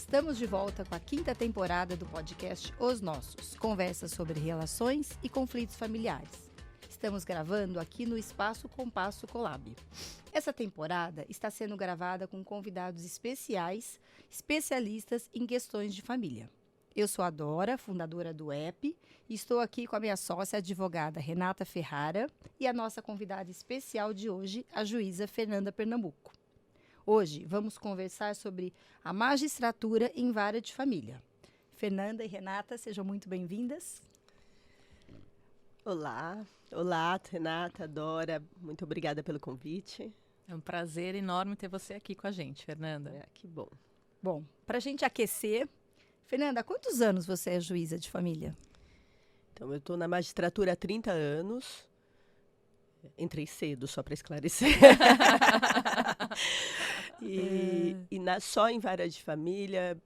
Estamos de volta com a 5ª temporada do podcast Os Nossos, conversas sobre relações e conflitos familiares. Estamos gravando aqui no Espaço Compasso Colab. Essa temporada está sendo gravada com convidados especiais, especialistas em questões de família. Eu sou a Dora, fundadora do EP, e estou aqui com a minha sócia, a advogada Renata Ferrara, e a nossa convidada especial de hoje, a juíza Fernanda Pernambuco. Hoje vamos conversar sobre a magistratura em vara de família. Fernanda e Renata, sejam muito bem-vindas. Olá, Renata, Dora, muito obrigada pelo convite. É um prazer enorme ter você aqui com a gente, Fernanda. Que bom. Bom, para a gente aquecer, Fernanda, há quantos anos você é juíza de família? Então, eu estou na magistratura há 30 anos. Entrei cedo, só para esclarecer. Só em vara de família,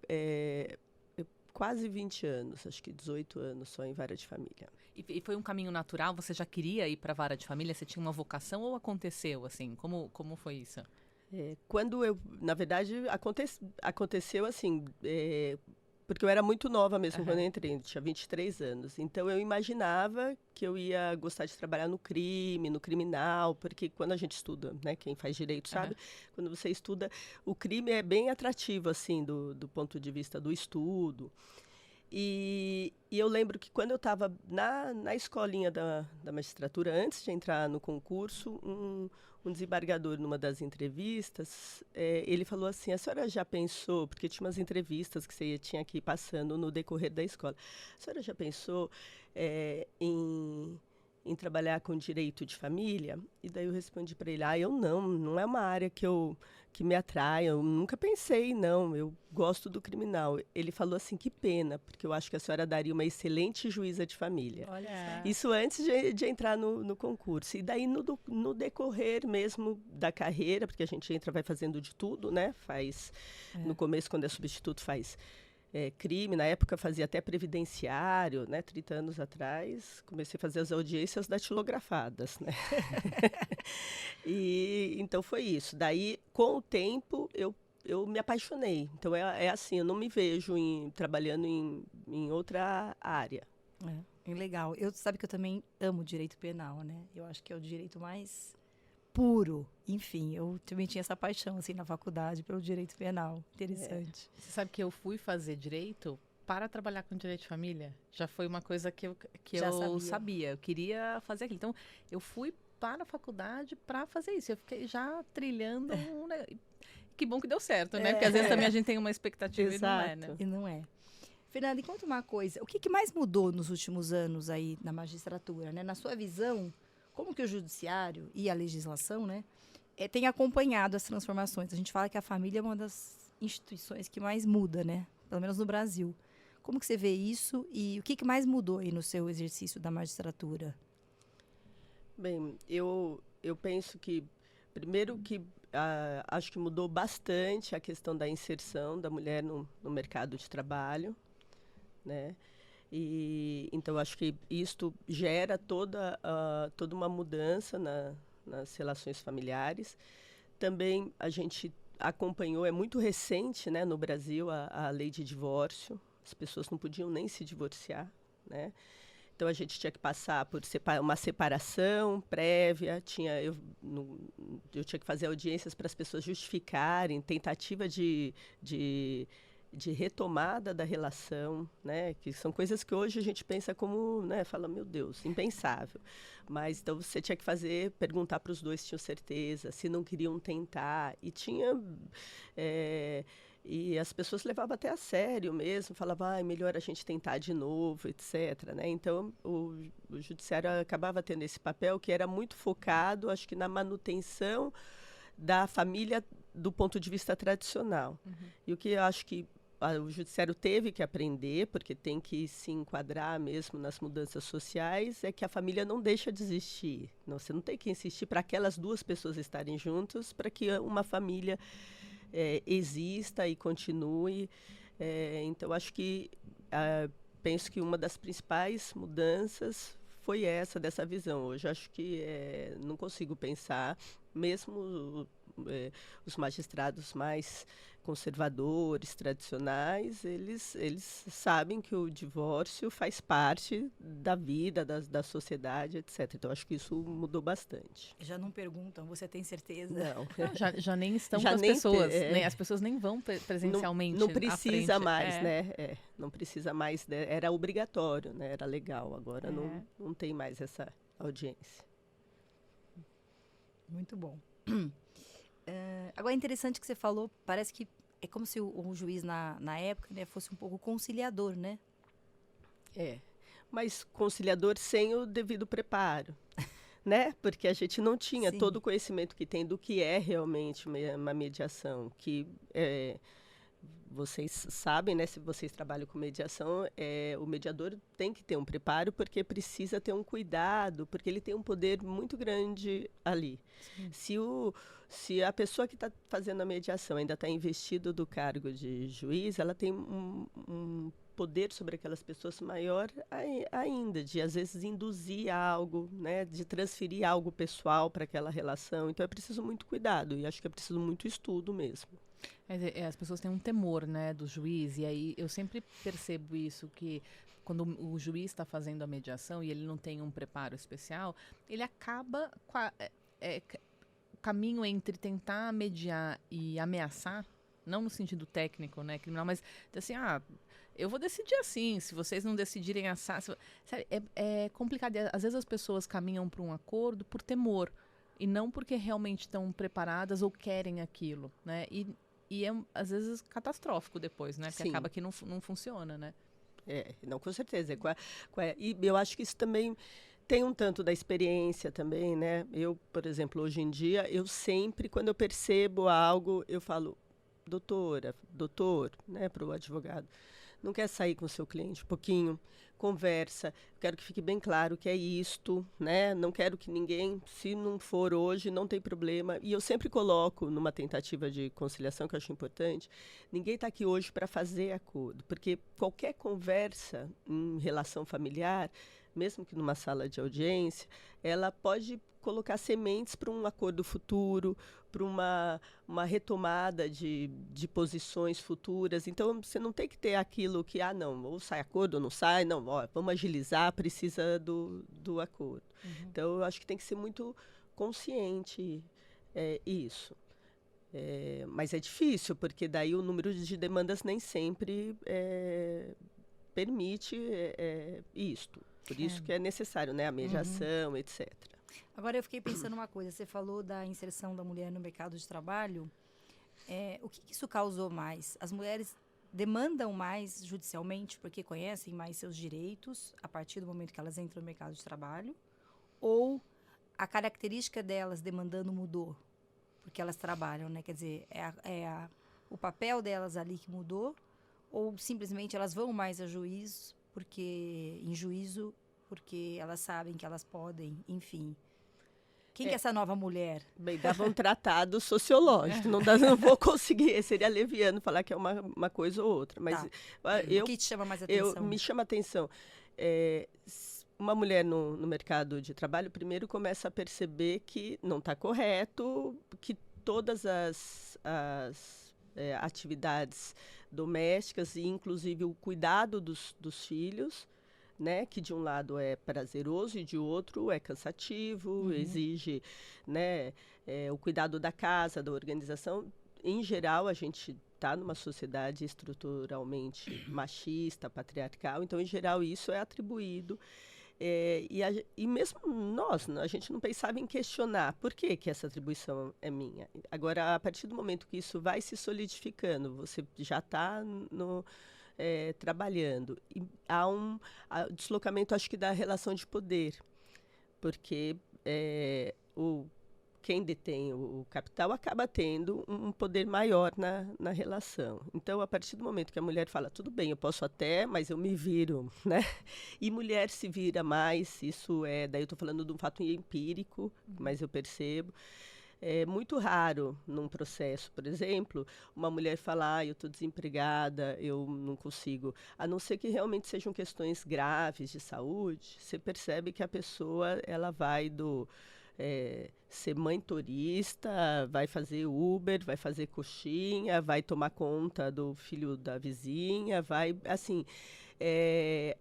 quase 20 anos, acho que 18 anos só em vara de família. E foi um caminho natural? Você já queria ir para a vara de família? Você tinha uma vocação ou aconteceu assim? Como foi isso? Na verdade, aconteceu assim, porque eu era muito nova mesmo quando eu entrei, tinha 23 anos. Então, eu imaginava que eu ia gostar de trabalhar no crime, no criminal, porque quando a gente estuda, né, quem faz direito sabe, quando você estuda, o crime é bem atrativo, assim, do ponto de vista do estudo. E eu lembro que quando eu estava na escolinha da magistratura, antes de entrar no concurso, um desembargador, numa das entrevistas, ele falou assim, a senhora já pensou, porque tinha umas entrevistas que você tinha aqui passando no decorrer da escola, a senhora já pensou em trabalhar com direito de família? E daí eu respondi para ele, eu não é uma área que me atrai, eu nunca pensei, não, eu gosto do criminal. Ele falou assim, que pena, porque eu acho que a senhora daria uma excelente juíza de família. Olha. Isso antes de entrar no concurso. E daí no decorrer mesmo da carreira, porque a gente vai fazendo de tudo, né? No começo, quando é substituto, faz crime, na época fazia até previdenciário, né, 30 anos atrás, comecei a fazer as audiências datilografadas, né. E então foi isso. Daí, com o tempo, eu me apaixonei. Então é assim, eu não me vejo trabalhando em outra área. Legal. Sabe que eu também amo direito penal, né? Eu acho que é o direito mais puro. Enfim, eu também tinha essa paixão assim na faculdade pelo direito penal. Interessante. Você sabe que eu fui fazer direito para trabalhar com direito de família? Já foi uma coisa que eu sabia. Eu queria fazer aquilo. Então, eu fui para a faculdade para fazer isso. Eu fiquei já trilhando. Que bom que deu certo, né? Porque às vezes também a gente tem uma expectativa. Exato. E não é, né? E não é. Fernanda, e conta uma coisa. O que mais mudou nos últimos anos aí na magistratura, né? Na sua visão, como que o judiciário e a legislação, né, tem acompanhado as transformações? A gente fala que a família é uma das instituições que mais muda, né? Pelo menos no Brasil. Como que você vê isso e o que mais mudou aí no seu exercício da magistratura? Bem, eu penso que, primeiro que acho que mudou bastante a questão da inserção da mulher no mercado de trabalho, né? Então, acho que isto gera toda uma mudança nas relações familiares. Também a gente acompanhou, é muito recente, né, no Brasil, a lei de divórcio. As pessoas não podiam nem se divorciar, né? Então, a gente tinha que passar por uma separação prévia, eu tinha que fazer audiências para as pessoas justificarem, tentativa de retomada da relação, né? Que são coisas que hoje a gente pensa como, né? Fala, meu Deus, impensável. Mas então você tinha que perguntar para os dois se tinham certeza, se não queriam tentar. E as pessoas levavam até a sério mesmo, falavam, melhor a gente tentar de novo, etc. Né? Então, o judiciário acabava tendo esse papel que era muito focado, acho que na manutenção da família do ponto de vista tradicional. E o que eu acho que o judiciário teve que aprender, porque tem que se enquadrar mesmo nas mudanças sociais, é que a família não deixa de existir. Você não tem que insistir para aquelas duas pessoas estarem juntas, para que uma família exista e continue. Então, acho que penso que uma das principais mudanças foi dessa visão. Hoje, acho que não consigo pensar, mesmo os magistrados mais conservadores, tradicionais, eles sabem que o divórcio faz parte da vida, da sociedade, etc. Então, acho que isso mudou bastante. Já não perguntam, você tem certeza? Não. Já nem estão com as pessoas. As pessoas nem vão presencialmente. Não precisa mais, né? Não precisa mais. Era obrigatório, né? Era legal. Agora não tem mais essa audiência. Muito bom. Agora é interessante que você falou, parece que é como se o juiz na época, né, fosse um pouco conciliador, né? Mas conciliador sem o devido preparo, né? Porque a gente não tinha todo o conhecimento que tem do que é realmente uma mediação, que vocês sabem, né? Se vocês trabalham com mediação, o mediador tem que ter um preparo porque precisa ter um cuidado, porque ele tem um poder muito grande ali. Se a pessoa que está fazendo a mediação ainda está investido do cargo de juiz, ela tem um poder sobre aquelas pessoas maior ainda, de às vezes induzir algo, né? De transferir algo pessoal para aquela relação. Então é preciso muito cuidado e acho que é preciso muito estudo mesmo. As pessoas têm um temor, né, do juiz, e aí eu sempre percebo isso, que quando o juiz está fazendo a mediação e ele não tem um preparo especial, ele acaba o caminho entre tentar mediar e ameaçar, não no sentido técnico, né, criminal, mas assim, eu vou decidir assim, se vocês não decidirem assar, sabe, é complicado. Às vezes as pessoas caminham para um acordo por temor, e não porque realmente estão preparadas ou querem aquilo, né? E é, às vezes, catastrófico depois, né? Porque acaba que não funciona, né? Não, com certeza. E eu acho que isso também tem um tanto da experiência também, né? Eu, por exemplo, hoje em dia, eu sempre, quando eu percebo algo, eu falo, doutor, né, para o advogado, não quer sair com o seu cliente um pouquinho, conversa, quero que fique bem claro que é isto, né? Não quero que ninguém, se não for hoje, não tem problema. E eu sempre coloco numa tentativa de conciliação, que eu acho importante, ninguém está aqui hoje para fazer acordo, porque qualquer conversa em relação familiar, mesmo que numa sala de audiência, ela pode colocar sementes para um acordo futuro, para uma retomada de posições futuras. Então, você não tem que ter aquilo que, não, ou sai acordo ou não sai, não, vamos agilizar, precisa do acordo. Uhum. Então, eu acho que tem que ser muito consciente isso. Mas é difícil, porque daí o número de demandas nem sempre permite isto. Por isso que é necessário, né, a mediação, etc. Agora, eu fiquei pensando uma coisa. Você falou da inserção da mulher no mercado de trabalho. O que isso causou mais? As mulheres demandam mais judicialmente porque conhecem mais seus direitos a partir do momento que elas entram no mercado de trabalho? Ou a característica delas demandando mudou? Porque elas trabalham, né? Quer dizer, o papel delas ali que mudou? Ou simplesmente elas vão mais a juízo em juízo, porque elas sabem que elas podem, enfim. Quem que é essa nova mulher? Bem, dava um tratado sociológico, não vou conseguir, seria leviano falar que é uma coisa ou outra, mas o que te chama mais atenção? Me chama atenção. Uma mulher no mercado de trabalho, primeiro começa a perceber que não está correto, que todas as atividades domésticas, e inclusive o cuidado dos filhos, né, que de um lado é prazeroso e de outro é cansativo, exige, né, o cuidado da casa, da organização. Em geral, a gente está numa sociedade estruturalmente machista, patriarcal, então, em geral, isso é atribuído. E mesmo nós, a gente não pensava em questionar por que essa atribuição é minha. Agora, a partir do momento que isso vai se solidificando, você já está trabalhando. E há um deslocamento, acho que, da relação de poder, porque quem detém o capital acaba tendo um poder maior na relação. Então, a partir do momento que a mulher fala, tudo bem, eu posso até, mas eu me viro, né? E mulher se vira mais, isso daí eu estou falando de um fato empírico, mas eu percebo. É muito raro num processo, por exemplo, uma mulher falar, eu estou desempregada, eu não consigo. A não ser que realmente sejam questões graves de saúde, você percebe que a pessoa ela vai ser mãe turista, vai fazer Uber, vai fazer coxinha, vai tomar conta do filho da vizinha, vai, assim,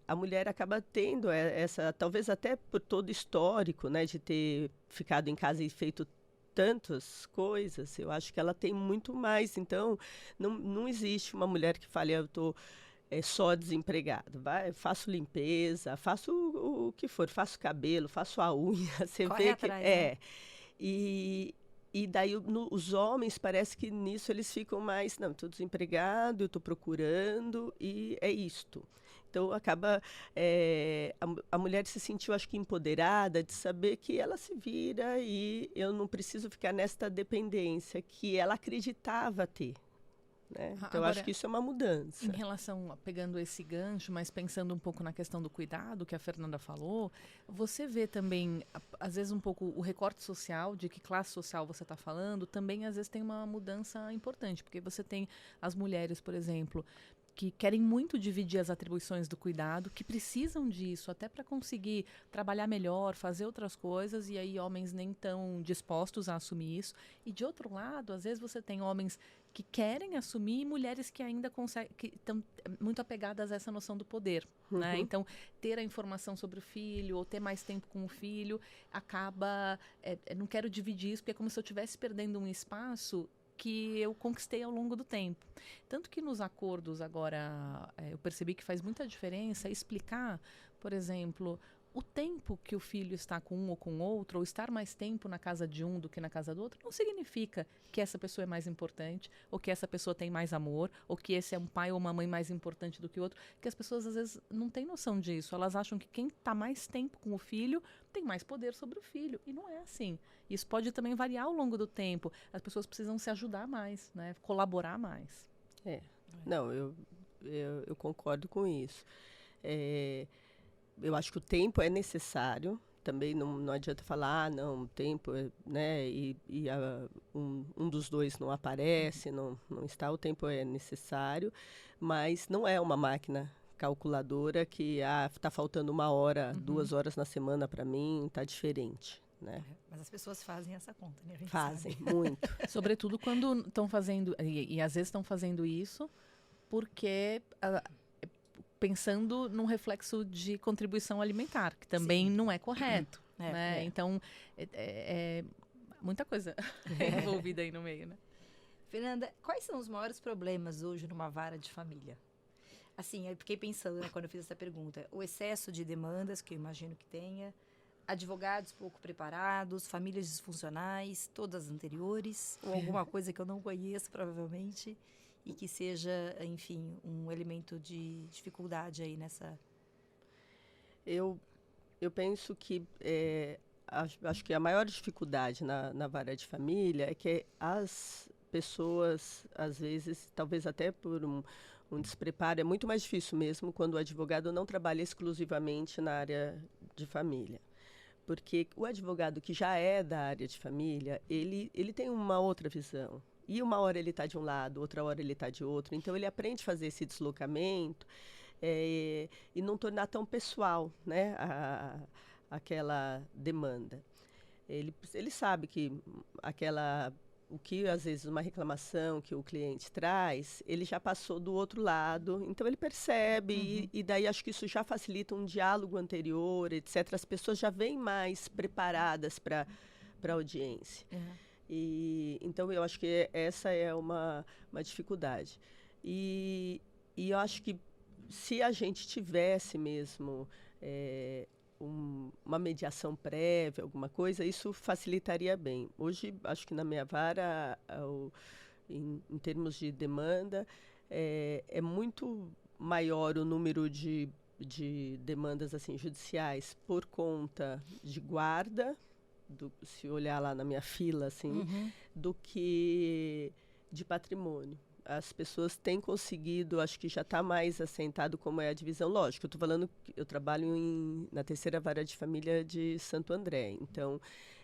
a mulher acaba tendo essa, talvez até por todo histórico, né, de ter ficado em casa e feito tantas coisas, eu acho que ela tem muito mais. Então, não existe uma mulher que fale, eu estou só desempregado. Faço limpeza, faço o que for, faço cabelo, faço a unha. Você Corre vê atrás, que né? E daí os homens parece que nisso eles ficam mais, não, estou desempregado, eu estou procurando e é isto. Então acaba a mulher se sentiu, acho que, empoderada de saber que ela se vira e eu não preciso ficar nesta dependência que ela acreditava ter. Né? Então, Agora, acho que isso é uma mudança. Em relação, pegando esse gancho, mas pensando um pouco na questão do cuidado que a Fernanda falou, você vê também, às vezes, um pouco o recorte social, de que classe social você está falando, também, às vezes, tem uma mudança importante, porque você tem as mulheres, por exemplo, que querem muito dividir as atribuições do cuidado, que precisam disso até para conseguir trabalhar melhor, fazer outras coisas, e aí homens nem tão dispostos a assumir isso. E de outro lado, às vezes você tem homens que querem assumir e mulheres que ainda conseguem, que estão muito apegadas a essa noção do poder, né? Então, ter a informação sobre o filho ou ter mais tempo com o filho acaba, não quero dividir isso porque é como se eu estivesse perdendo um espaço que eu conquistei ao longo do tempo. Tanto que nos acordos agora, eu percebi que faz muita diferença explicar, por exemplo, o tempo que o filho está com um ou com outro, ou estar mais tempo na casa de um do que na casa do outro, não significa que essa pessoa é mais importante, ou que essa pessoa tem mais amor, ou que esse é um pai ou uma mãe mais importante do que o outro, que as pessoas às vezes não têm noção disso. Elas acham que quem está mais tempo com o filho tem mais poder sobre o filho, e não é assim. Isso pode também variar ao longo do tempo. As pessoas precisam se ajudar mais, né? Colaborar mais. Não, eu concordo com isso. Eu acho que o tempo é necessário. Também não adianta falar, não, o tempo, né? Um dos dois não aparece, não está, o tempo é necessário, mas não é uma máquina calculadora que está faltando 1 hora, 2 horas na semana para mim, está diferente. Né? Mas as pessoas fazem essa conta, né? A gente fazem, sabe. muito. Sobretudo quando estão fazendo, e às vezes estão fazendo isso porque pensando num reflexo de contribuição alimentar, que também não é correto. Né? Então, muita coisa envolvida aí no meio. Né? Fernanda, quais são os maiores problemas hoje numa vara de família? Assim, eu fiquei pensando, né, quando eu fiz essa pergunta, o excesso de demandas, que eu imagino que tenha, advogados pouco preparados, famílias disfuncionais, todas anteriores, ou alguma coisa que eu não conheço, provavelmente, e que seja, enfim, um elemento de dificuldade aí nessa... Eu penso que acho que a maior dificuldade na vara de família é que as pessoas, às vezes, talvez até por um despreparo, é muito mais difícil mesmo quando o advogado não trabalha exclusivamente na área de família. Porque o advogado que já é da área de família, ele tem uma outra visão. E uma hora ele está de um lado, outra hora ele está de outro. Então, ele aprende a fazer esse deslocamento e não tornar tão pessoal, né, aquela demanda. Ele sabe que o que, às vezes, uma reclamação que o cliente traz, ele já passou do outro lado, então ele percebe, e daí acho que isso já facilita um diálogo anterior, etc. As pessoas já vêm mais preparadas para a audiência. Então, eu acho que essa é uma dificuldade. E eu acho que se a gente tivesse mesmo uma mediação prévia, alguma coisa, isso facilitaria bem. Hoje, acho que na minha vara, em termos de demanda, é muito maior o número de demandas assim, judiciais por conta de guarda, se olhar lá na minha fila, assim, do que de patrimônio. As pessoas têm conseguido, acho que já está mais assentado como é a divisão. Lógico, eu trabalho na 3ª Vara de Família de Santo André. Então,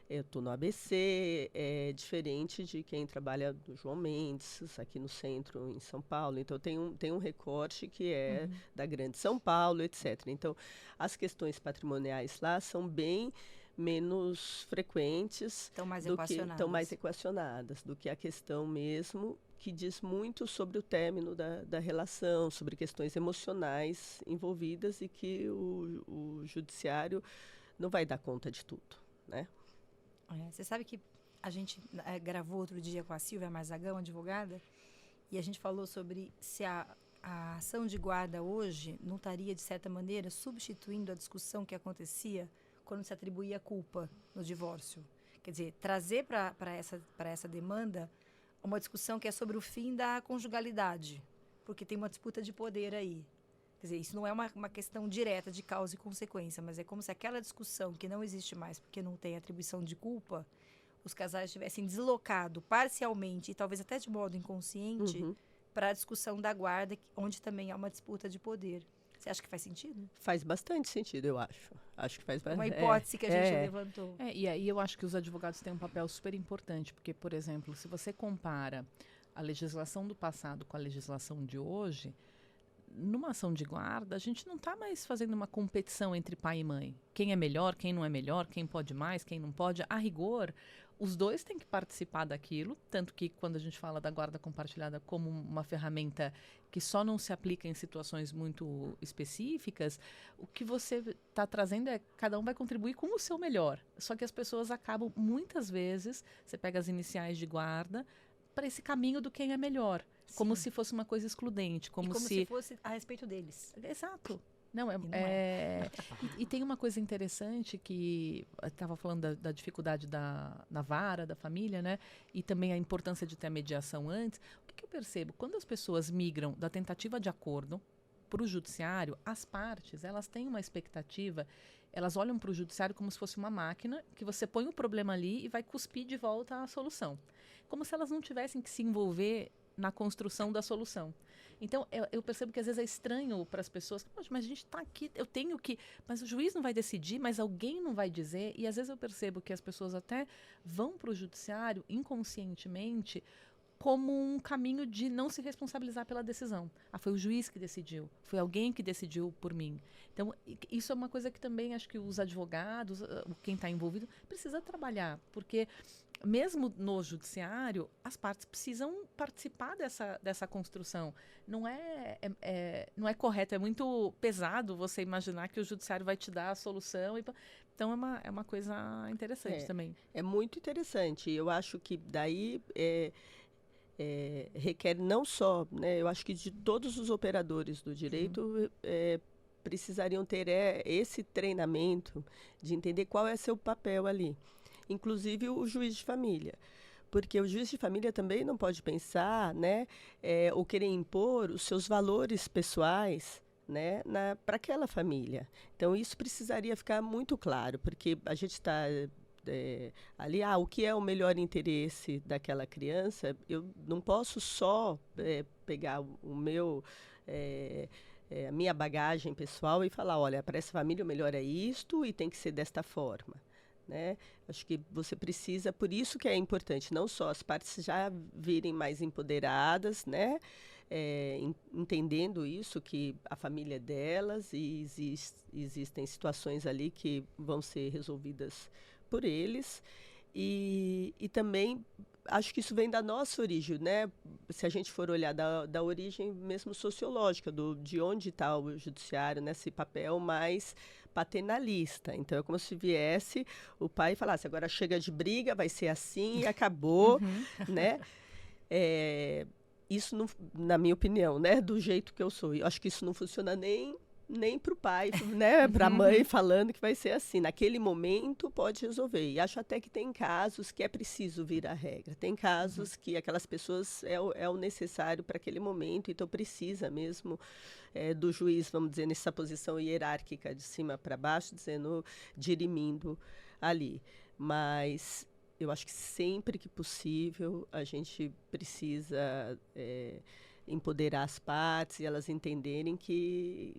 eu estou no ABC, é diferente de quem trabalha no João Mendes, aqui no centro, em São Paulo. Então, tem um recorte que é da Grande São Paulo, etc. Então, as questões patrimoniais lá são bem menos frequentes, estão mais equacionadas do que a questão mesmo, que diz muito sobre o término da relação, sobre questões emocionais envolvidas e que o judiciário não vai dar conta de tudo, né? Você sabe que a gente gravou outro dia com a Silvia Marzagão, advogada, e a gente falou sobre se a ação de guarda hoje não estaria, de certa maneira, substituindo a discussão que acontecia quando se atribuía culpa no divórcio. Quer dizer, trazer para essa demanda uma discussão que é sobre o fim da conjugalidade, porque tem uma disputa de poder aí. Quer dizer, isso não é uma questão direta de causa e consequência, mas é como se aquela discussão que não existe mais porque não tem atribuição de culpa, os casais tivessem deslocado parcialmente e talvez até de modo inconsciente para a discussão da guarda, onde também há uma disputa de poder. Você acha que faz sentido? Faz bastante sentido, eu acho. Acho que faz bastante. Uma hipótese que a gente levantou. E aí eu acho que os advogados têm um papel super importante, porque, por exemplo, se você compara a legislação do passado com a legislação de hoje, numa ação de guarda, a gente não está mais fazendo uma competição entre pai e mãe. Quem é melhor, quem não é melhor, quem pode mais, quem não pode. A rigor, os dois têm que participar daquilo, tanto que quando a gente fala da guarda compartilhada como uma ferramenta que só não se aplica em situações muito específicas, o que você está trazendo é cada um vai contribuir com o seu melhor. Só que as pessoas acabam, muitas vezes, você pega as iniciais de guarda, para esse caminho do quem é melhor. Sim. Como se fosse uma coisa excludente. Como se fosse a respeito deles. Exato. Não, E tem uma coisa interessante que estava falando da dificuldade na vara, da família, né? E também a importância de ter a mediação antes. O que eu percebo? Quando as pessoas migram da tentativa de acordo para o judiciário, as partes, elas têm uma expectativa, elas olham para o judiciário como se fosse uma máquina que você põe o problema ali e vai cuspir de volta a solução. Como se elas não tivessem que se envolver na construção da solução. Então, eu percebo que às vezes é estranho para as pessoas, mas a gente está aqui, eu tenho que... Mas o juiz não vai decidir, mas alguém não vai dizer. E às vezes eu percebo que as pessoas até vão para o judiciário inconscientemente como um caminho de não se responsabilizar pela decisão. Foi o juiz que decidiu, foi alguém que decidiu por mim. Então, isso é uma coisa que também acho que os advogados, quem está envolvido, precisa trabalhar, porque mesmo no judiciário, as partes precisam participar dessa construção. Não é correto, é muito pesado você imaginar que o judiciário vai te dar a solução. Então, é uma coisa interessante também. É muito interessante. Eu acho que daí... requer não só, né, eu acho que de todos os operadores do direito precisariam ter esse treinamento de entender qual é seu papel ali, inclusive o juiz de família, porque o juiz de família também não pode pensar, né, ou querer impor os seus valores pessoais, né, para aquela família. Então isso precisaria ficar muito claro, porque a gente está ali, o que é o melhor interesse daquela criança, eu não posso só pegar o meu, a minha bagagem pessoal e falar, olha, para essa família o melhor é isto e tem que ser desta forma, né? Acho que você precisa, por isso que é importante, não só as partes já virem mais empoderadas, né? Entendendo isso, que a família é delas e existem situações ali que vão ser resolvidas por eles, e também acho que isso vem da nossa origem, né? Se a gente for olhar da origem mesmo sociológica, de onde está o judiciário nesse papel mais paternalista. Então é como se viesse o pai e falasse, agora chega de briga, vai ser assim e acabou, né? Isso, não, na minha opinião, né? Do jeito que eu sou. Eu acho que isso não funciona nem para o pai, né, para a mãe falando que vai ser assim. Naquele momento pode resolver. E acho até que tem casos que é preciso vir a regra. Tem casos que aquelas pessoas é o necessário para aquele momento, então precisa mesmo do juiz, vamos dizer, nessa posição hierárquica de cima para baixo, dirimindo ali. Mas eu acho que sempre que possível a gente precisa... empoderar as partes e elas entenderem que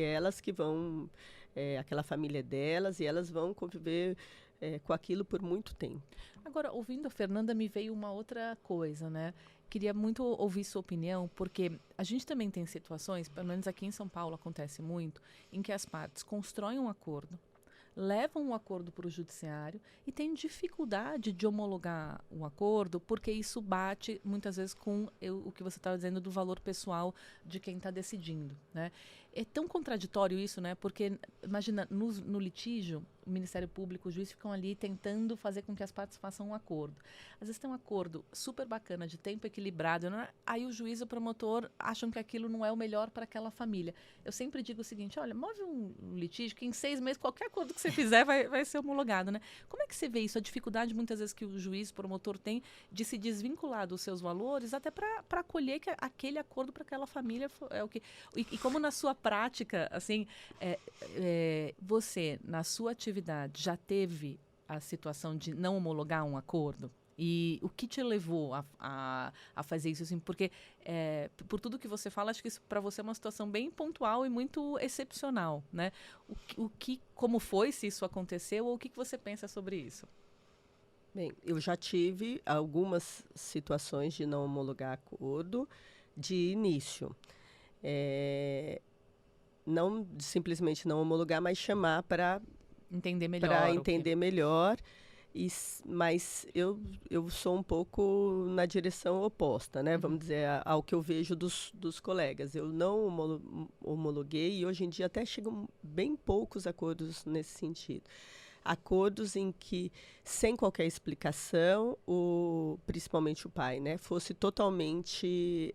elas que vão, aquela família delas, e elas vão conviver com aquilo por muito tempo. Agora, ouvindo a Fernanda, me veio uma outra coisa, né? Queria muito ouvir sua opinião, porque a gente também tem situações, pelo menos aqui em São Paulo acontece muito, em que as partes constroem um acordo, levam o acordo para o judiciário e têm dificuldade de homologar o acordo, porque isso bate muitas vezes com o que você estava dizendo do valor pessoal de quem está decidindo, né? É tão contraditório isso, né? Porque, imagina, no litígio, o Ministério Público, o juiz ficam ali tentando fazer com que as partes façam um acordo. Às vezes tem um acordo super bacana, de tempo equilibrado, né? Aí o juiz e o promotor acham que aquilo não é o melhor para aquela família. Eu sempre digo o seguinte, olha, move um litígio que em 6 meses, qualquer acordo que você fizer vai ser homologado, né? Como é que você vê isso? A dificuldade, muitas vezes, que o juiz, o promotor tem de se desvincular dos seus valores, até para acolher que aquele acordo para aquela família é o que... E como na sua prática, assim, você, na sua atividade, já teve a situação de não homologar um acordo? E o que te levou a fazer isso? Assim, porque, por tudo que você fala, acho que isso para você é uma situação bem pontual e muito excepcional, né? Como foi, se isso aconteceu, ou o que você pensa sobre isso? Bem, eu já tive algumas situações de não homologar acordo de início. Não simplesmente não homologar, mas chamar para entender melhor. Para entender melhor. Mas eu sou um pouco na direção oposta, né? Vamos dizer, ao que eu vejo dos colegas. Eu não homologuei e hoje em dia até chegam bem poucos acordos nesse sentido. Acordos em que, sem qualquer explicação, principalmente o pai, né, fosse totalmente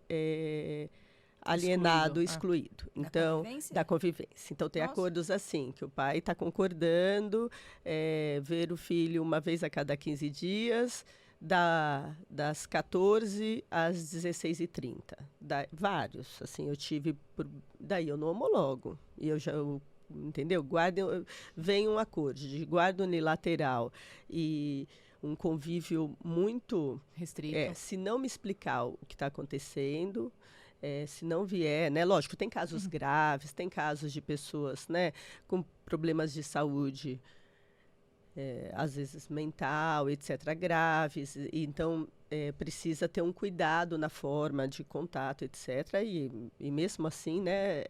alienado, excluído. Então, da convivência. Então, tem acordos assim, que o pai está concordando ver o filho uma vez a cada 15 dias, das 14 às 16h30. Vários, assim, eu tive... Daí eu não homologo. E eu já... Entendeu? Vem um acordo de guarda unilateral e um convívio muito... restrito. Se não me explicar o que está acontecendo... se não vier, né? Lógico, tem casos graves, tem casos de pessoas, né, com problemas de saúde, às vezes mental, etc., graves. Então, precisa ter um cuidado na forma de contato, etc. E mesmo assim, né,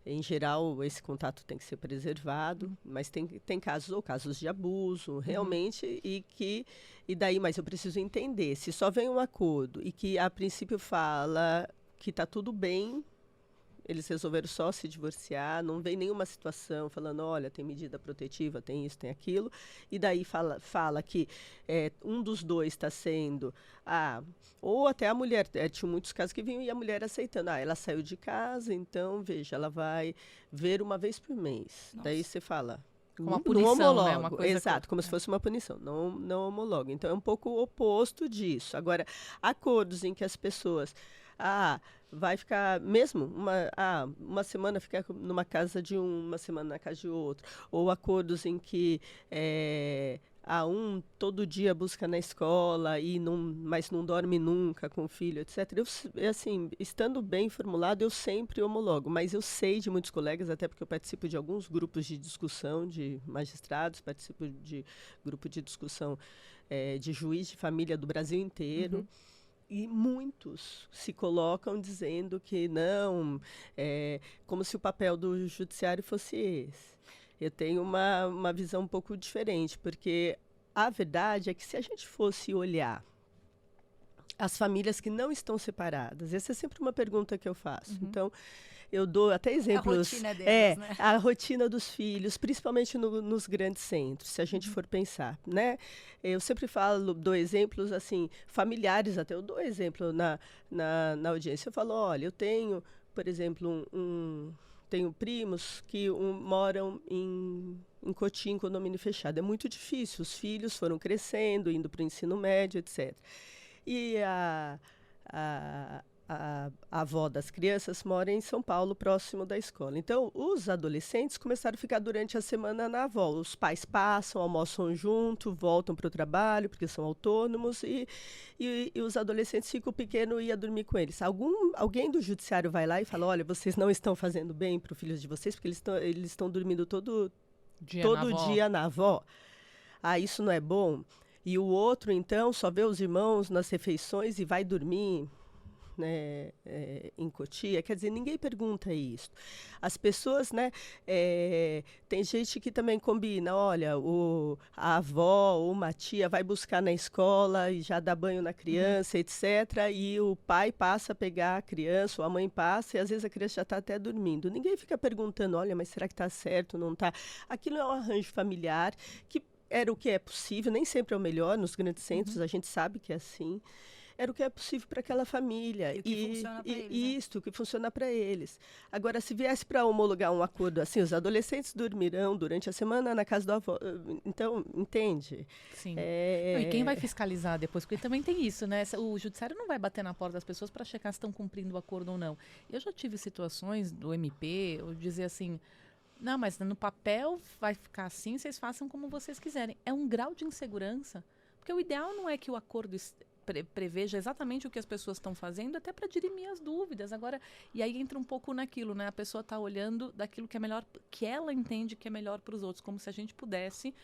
em geral, esse contato tem que ser preservado, mas tem casos de abuso, realmente, e daí, mas eu preciso entender, se só vem um acordo e que, a princípio, fala que está tudo bem, eles resolveram só se divorciar, não vem nenhuma situação falando, olha, tem medida protetiva, tem isso, tem aquilo, e daí fala que um dos dois está sendo... ou até a mulher, tinha muitos casos que vinham e a mulher aceitando, ela saiu de casa, então, veja, ela vai ver uma vez por mês. Nossa. Daí você fala... Como uma punição, não homologo. Né? Uma coisa Exato, como se fosse uma punição. Não homologo. Então, é um pouco o oposto disso. Agora, acordos em que as pessoas... vai ficar mesmo uma semana ficar numa casa de uma semana na casa de outro. Ou acordos em que um todo dia busca na escola mas não dorme nunca com o filho, etc. Assim, estando bem formulado, eu sempre homologo. Mas eu sei de muitos colegas, até porque eu participo de alguns grupos de discussão de magistrados, participo de grupo de discussão de juiz de família do Brasil inteiro. E muitos se colocam dizendo que não, como se o papel do judiciário fosse esse. Eu tenho uma visão um pouco diferente, porque a verdade é que se a gente fosse olhar as famílias que não estão separadas, essa é sempre uma pergunta que eu faço. Então, eu dou até exemplos. A rotina deles, né? A rotina dos filhos, principalmente nos grandes centros, se a gente for pensar, né? Eu sempre dou exemplos, assim, familiares até. Eu dou exemplo na audiência. Eu falo, olha, eu tenho, por exemplo, tenho primos que moram em Cotim, condomínio fechado. É muito difícil. Os filhos foram crescendo, indo para o ensino médio, etc. E a avó das crianças mora em São Paulo, próximo da escola. Então, os adolescentes começaram a ficar durante a semana na avó. Os pais passam, almoçam junto, voltam para o trabalho, porque são autônomos, e os adolescentes ficam pequenos e ia dormir com eles. Alguém do judiciário vai lá e fala, olha, vocês não estão fazendo bem para os filhos de vocês, porque eles estão dormindo todo dia na avó. Isso não é bom. E o outro, então, só vê os irmãos nas refeições e vai dormir né, em Cotia, quer dizer, ninguém pergunta isso. As pessoas, né, tem gente que também combina, olha, a avó ou uma tia vai buscar na escola e já dá banho na criança, etc. E o pai passa a pegar a criança, ou a mãe passa, e às vezes a criança já está até dormindo. Ninguém fica perguntando, olha, mas será que está certo, não está? Aquilo é um arranjo familiar que era o que é possível, nem sempre é o melhor, nos grandes centros a gente sabe que é assim. Era o que é possível para aquela família. E o que funciona para eles. Isso, o que funciona para eles. Agora, se viesse para homologar um acordo assim, os adolescentes dormirão durante a semana na casa do avô. Então, entende? Sim. Não, e quem vai fiscalizar depois? Porque também tem isso, né? O judiciário não vai bater na porta das pessoas para checar se estão cumprindo o acordo ou não. Eu já tive situações do MP, eu dizer assim, não, mas no papel vai ficar assim, vocês façam como vocês quiserem. É um grau de insegurança, porque o ideal não é que o acordo preveja exatamente o que as pessoas estão fazendo, até para dirimir as dúvidas. Agora, e aí entra um pouco naquilo, né? A pessoa está olhando daquilo que é melhor, que ela entende que é melhor para os outros, como se a gente pudesse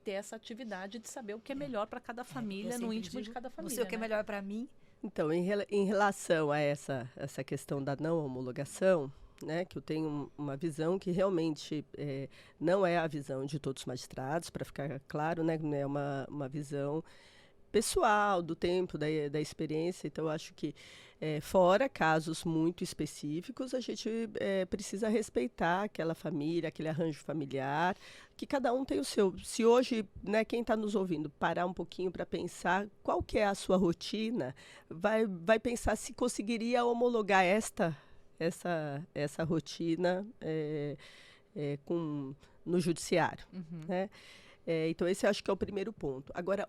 ter essa atividade de saber o que é melhor para cada família, no íntimo de cada família. Não sei o que é melhor para mim. Então, em relação a essa questão da não homologação, né, que eu tenho uma visão que realmente não é a visão de todos os magistrados, para ficar claro, né, é uma visão pessoal, do tempo, da experiência. Então, eu acho que, fora casos muito específicos, a gente precisa respeitar aquela família, aquele arranjo familiar, que cada um tem o seu. Se hoje, né, quem está nos ouvindo, parar um pouquinho para pensar qual que é a sua rotina, vai pensar se conseguiria homologar essa rotina no judiciário, né? Então, esse acho que é o primeiro ponto. Agora,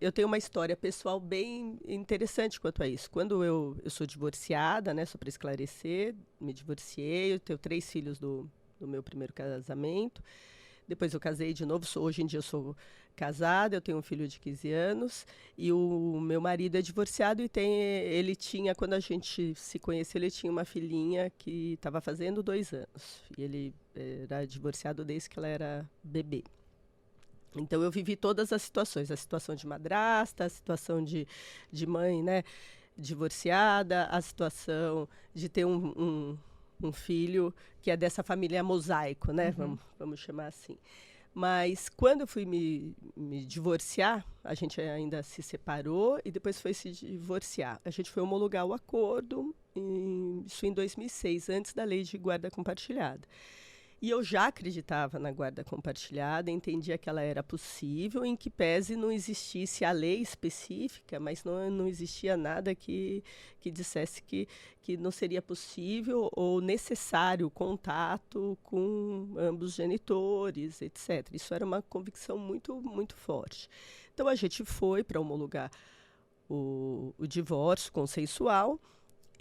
eu tenho uma história pessoal bem interessante quanto a isso. Quando eu sou divorciada, né, só para esclarecer, me divorciei, eu tenho 3 filhos do meu primeiro casamento. Depois eu casei de novo, hoje em dia eu sou casada, eu tenho um filho de 15 anos e o meu marido é divorciado e ele tinha, quando a gente se conheceu, ele tinha uma filhinha que estava fazendo 2 anos. E ele era divorciado desde que ela era bebê. Então eu vivi todas as situações, a situação de madrasta, a situação de mãe, né, divorciada, a situação de ter um filho que é dessa família mosaico, né? Vamos chamar assim. Mas quando eu fui me divorciar, a gente ainda se separou e depois foi se divorciar. A gente foi homologar o acordo, isso em 2006, antes da lei de guarda compartilhada. E eu já acreditava na guarda compartilhada, entendia que ela era possível, em que pese não existisse a lei específica, mas não existia nada que dissesse que não seria possível ou necessário o contato com ambos os genitores, etc. Isso era uma convicção muito, muito forte. Então, a gente foi para homologar o divórcio consensual,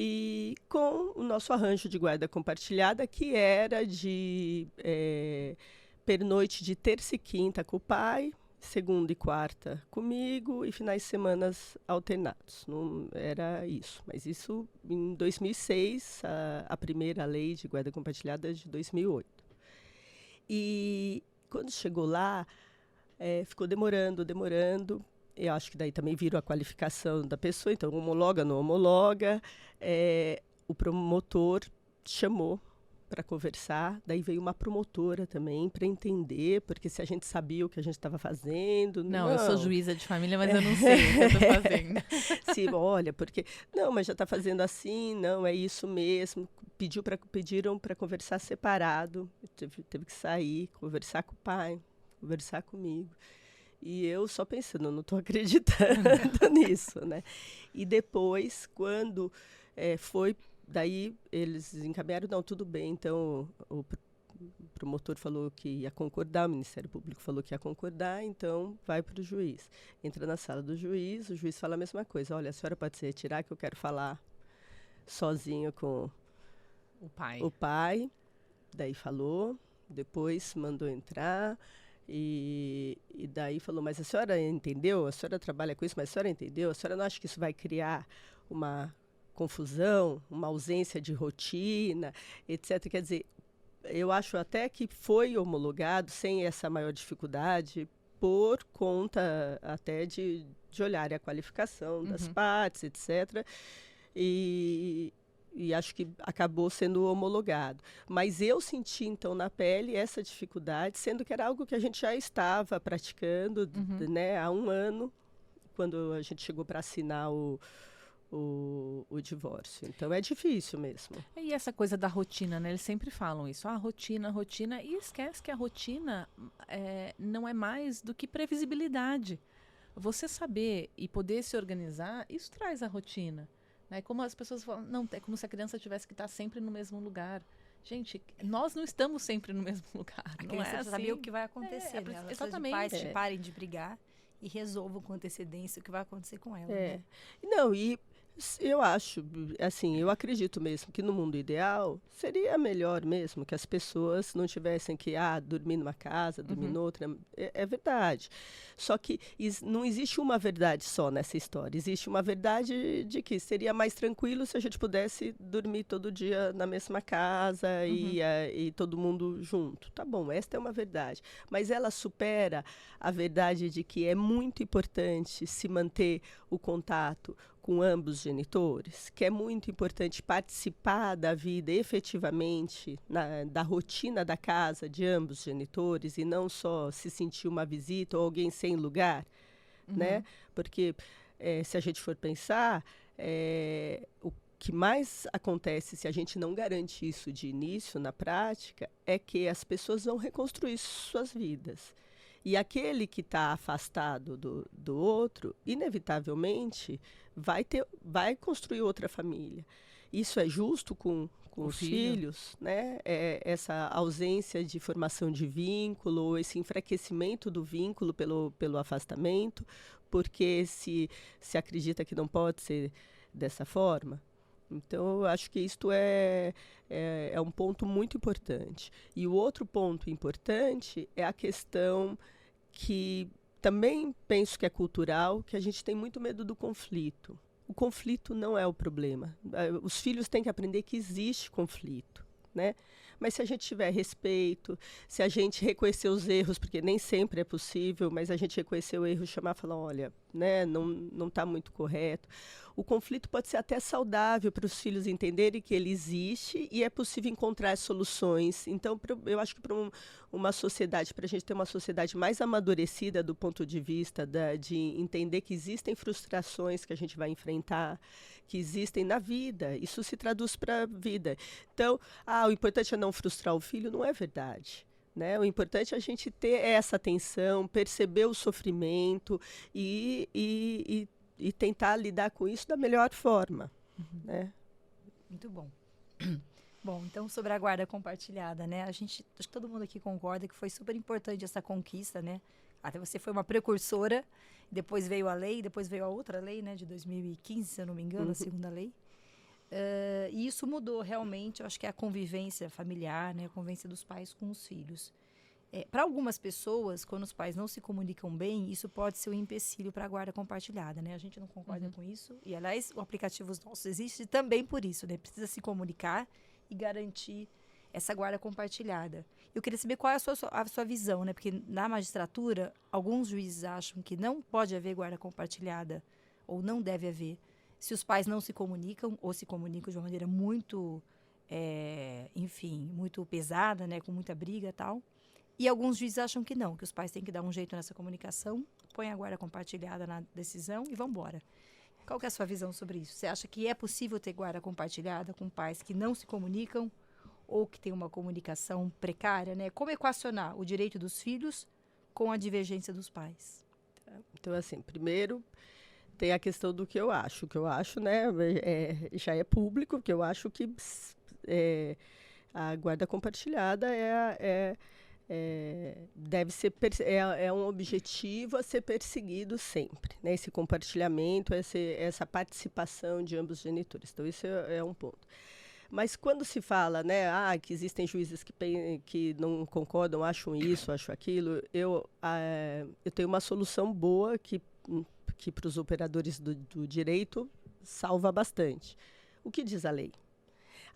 e com o nosso arranjo de guarda compartilhada, que era de pernoite de terça e quinta com o pai, segunda e quarta comigo e finais de semana alternados. Não era isso. Mas isso em 2006, a primeira lei de guarda compartilhada é de 2008. E quando chegou lá, ficou demorando. Eu acho que daí também viram a qualificação da pessoa, então homologa, não homologa. O promotor chamou para conversar, daí veio uma promotora também para entender, porque se a gente sabia o que a gente estava fazendo... Não, eu sou juíza de família, mas eu não sei o que eu estou fazendo. Sim, olha, porque... Não, mas já está fazendo assim, não, é isso mesmo. Pediram para conversar separado, teve que sair, conversar com o pai, conversar comigo. E eu só pensando, não estou acreditando nisso, né? E depois, quando foi, daí eles encaminharam, não, tudo bem, então o promotor falou que ia concordar, o Ministério Público falou que ia concordar, então vai para o juiz. Entra na sala do juiz, o juiz fala a mesma coisa, olha, a senhora pode se retirar que eu quero falar sozinho com o pai. Daí falou, depois mandou entrar... E daí falou, mas a senhora entendeu? A senhora trabalha com isso, mas a senhora entendeu? A senhora não acha que isso vai criar uma confusão, uma ausência de rotina, etc. Quer dizer, eu acho até que foi homologado sem essa maior dificuldade, por conta até de olhar a qualificação das partes, etc. E acho que acabou sendo homologado. Mas eu senti, então, na pele essa dificuldade, sendo que era algo que a gente já estava praticando, né, há 1 ano, quando a gente chegou para assinar o divórcio. Então, é difícil mesmo. E essa coisa da rotina, né? Eles sempre falam isso. Rotina, e esquece que a rotina não é mais do que previsibilidade. Você saber e poder se organizar, isso traz a rotina. Né? Como as pessoas falam, não, é como se a criança tivesse que estar sempre no mesmo lugar. Gente, nós não estamos sempre no mesmo lugar. A criança precisa saber o que vai acontecer. Né? Exatamente. Os pais parem de brigar e resolvam com antecedência o que vai acontecer com ela. Né? Não, e eu acho, assim, eu acredito mesmo que no mundo ideal seria melhor mesmo que as pessoas não tivessem que dormir numa casa, dormir noutra. É verdade. Só que não existe uma verdade só nessa história. Existe uma verdade de que seria mais tranquilo se a gente pudesse dormir todo dia na mesma casa e todo mundo junto. Tá bom, esta é uma verdade. Mas ela supera a verdade de que é muito importante se manter o contato com ambos os genitores, que é muito importante participar da vida efetivamente, da rotina da casa de ambos os genitores, e não só se sentir uma visita ou alguém sem lugar, né? Porque se a gente for pensar, o que mais acontece se a gente não garante isso de início na prática é que as pessoas vão reconstruir suas vidas. E aquele que está afastado do outro, inevitavelmente, vai construir outra família. Isso é justo com os filhos, né? Essa ausência de formação de vínculo, ou esse enfraquecimento do vínculo pelo afastamento, porque se acredita que não pode ser dessa forma. Então, eu acho que isto é um ponto muito importante. E o outro ponto importante é a questão que também penso que é cultural, que a gente tem muito medo do conflito. O conflito não é o problema. Os filhos têm que aprender que existe conflito, né? Mas se a gente tiver respeito, se a gente reconhecer os erros, porque nem sempre é possível, mas a gente reconhecer o erro, chamar e falar, olha, né, não está muito correto. O conflito pode ser até saudável para os filhos entenderem que ele existe e é possível encontrar soluções. Então, eu acho que para uma sociedade, para a gente ter uma sociedade mais amadurecida do ponto de vista de entender que existem frustrações que a gente vai enfrentar, que existem na vida, isso se traduz para a vida. Então, o importante é não frustrar o filho, não é verdade. Né? O importante é a gente ter essa atenção, perceber o sofrimento e tentar lidar com isso da melhor forma. Né? Muito bom. Bom, então sobre a guarda compartilhada, né? Acho que todo mundo aqui concorda que foi super importante essa conquista, né? Até você foi uma precursora, depois veio a lei, depois veio a outra lei, né? De 2015, se eu não me engano, a segunda lei. E isso mudou realmente, eu acho que é a convivência familiar, né? A convivência dos pais com os filhos. Para algumas pessoas, quando os pais não se comunicam bem, isso pode ser um empecilho para a guarda compartilhada, né? A gente não concorda com isso. E, aliás, o aplicativo Os Nossos existe também por isso, né? Precisa se comunicar e garantir essa guarda compartilhada. Eu queria saber qual é a sua visão, né? Porque na magistratura, alguns juízes acham que não pode haver guarda compartilhada, ou não deve haver, se os pais não se comunicam, ou se comunicam de uma maneira muito, muito pesada, né? Com muita briga e tal. E alguns juízes acham que não, que os pais têm que dar um jeito nessa comunicação, põe a guarda compartilhada na decisão e vão embora. Qual que é a sua visão sobre isso? Você acha que é possível ter guarda compartilhada com pais que não se comunicam ou que têm uma comunicação precária, né? Como equacionar o direito dos filhos com a divergência dos pais? Então, assim, primeiro tem a questão do que eu acho. O que eu acho, né, já é público, que eu acho que a guarda compartilhada deve ser um objetivo a ser perseguido sempre, né? Esse compartilhamento, essa participação de ambos os genitores. Então, isso é um ponto. Mas quando se fala, né, que existem juízes que não concordam, acham isso, acham aquilo, eu tenho uma solução boa que para os operadores do direito salva bastante. O que diz a lei?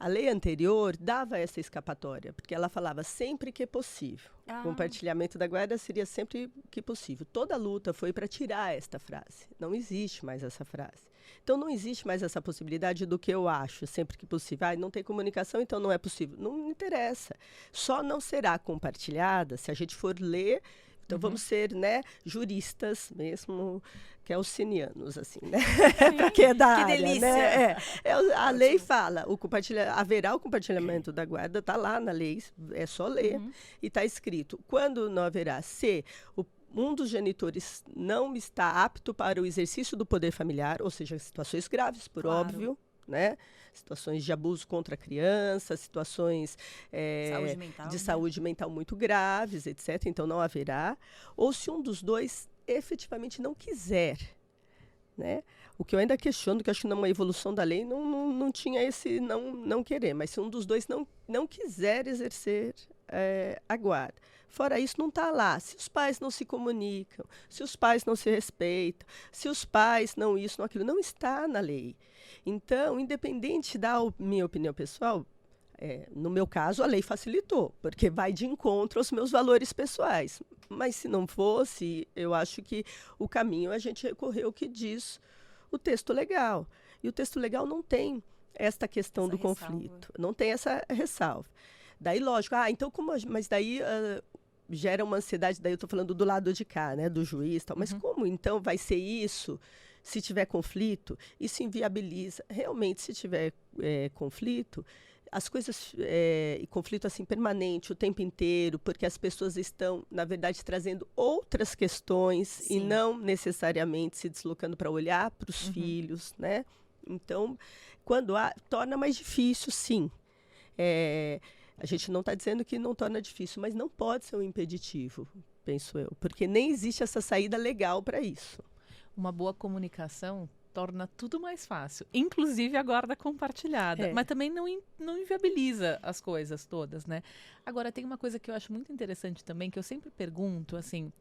A lei anterior dava essa escapatória, porque ela falava sempre que é possível. Compartilhamento da guarda seria sempre que possível. Toda a luta foi para tirar esta frase. Não existe mais essa frase. Então, não existe mais essa possibilidade do que eu acho, sempre que possível. Não tem comunicação, então não é possível. Não interessa. Só não será compartilhada se a gente for ler. Então, vamos ser, né, juristas mesmo, kelsenianos, assim, né? Para quem é da área, delícia! Né? A lei fala, haverá o compartilhamento da guarda, está lá na lei, é só ler, e está escrito. Quando não haverá, se um dos genitores não está apto para o exercício do poder familiar, ou seja, situações graves, por óbvio, né? Situações de abuso contra a criança, situações de saúde mental muito graves, etc. Então, não haverá. Ou se um dos dois efetivamente não quiser, né? O que eu ainda questiono, que eu acho que numa evolução da lei não tinha esse não querer, mas se um dos dois não quiser exercer a guarda. Fora isso, não está lá. Se os pais não se comunicam, se os pais não se respeitam, se os pais não isso, não aquilo, não está na lei. Então, independente da minha opinião pessoal, no meu caso, a lei facilitou, porque vai de encontro aos meus valores pessoais. Mas se não fosse, eu acho que o caminho a gente recorreu ao que diz o texto legal. E o texto legal não tem esta questão do conflito, não tem essa ressalva. Daí, lógico, então mas daí gera uma ansiedade, daí eu estou falando do lado de cá, né, do juiz, tal. Mas como então vai ser isso? Se tiver conflito, isso inviabiliza. Realmente, se tiver conflito, as coisas, conflito assim permanente o tempo inteiro, porque as pessoas estão, na verdade, trazendo outras questões. Sim. E não necessariamente se deslocando para olhar para os filhos, né? Então, quando torna mais difícil, sim. A gente não está dizendo que não torna difícil, mas não pode ser um impeditivo, penso eu, porque nem existe essa saída legal para isso. Uma boa comunicação torna tudo mais fácil, inclusive a guarda compartilhada, mas também não inviabiliza as coisas todas, né? Agora, tem uma coisa que eu acho muito interessante também, que eu sempre pergunto, assim,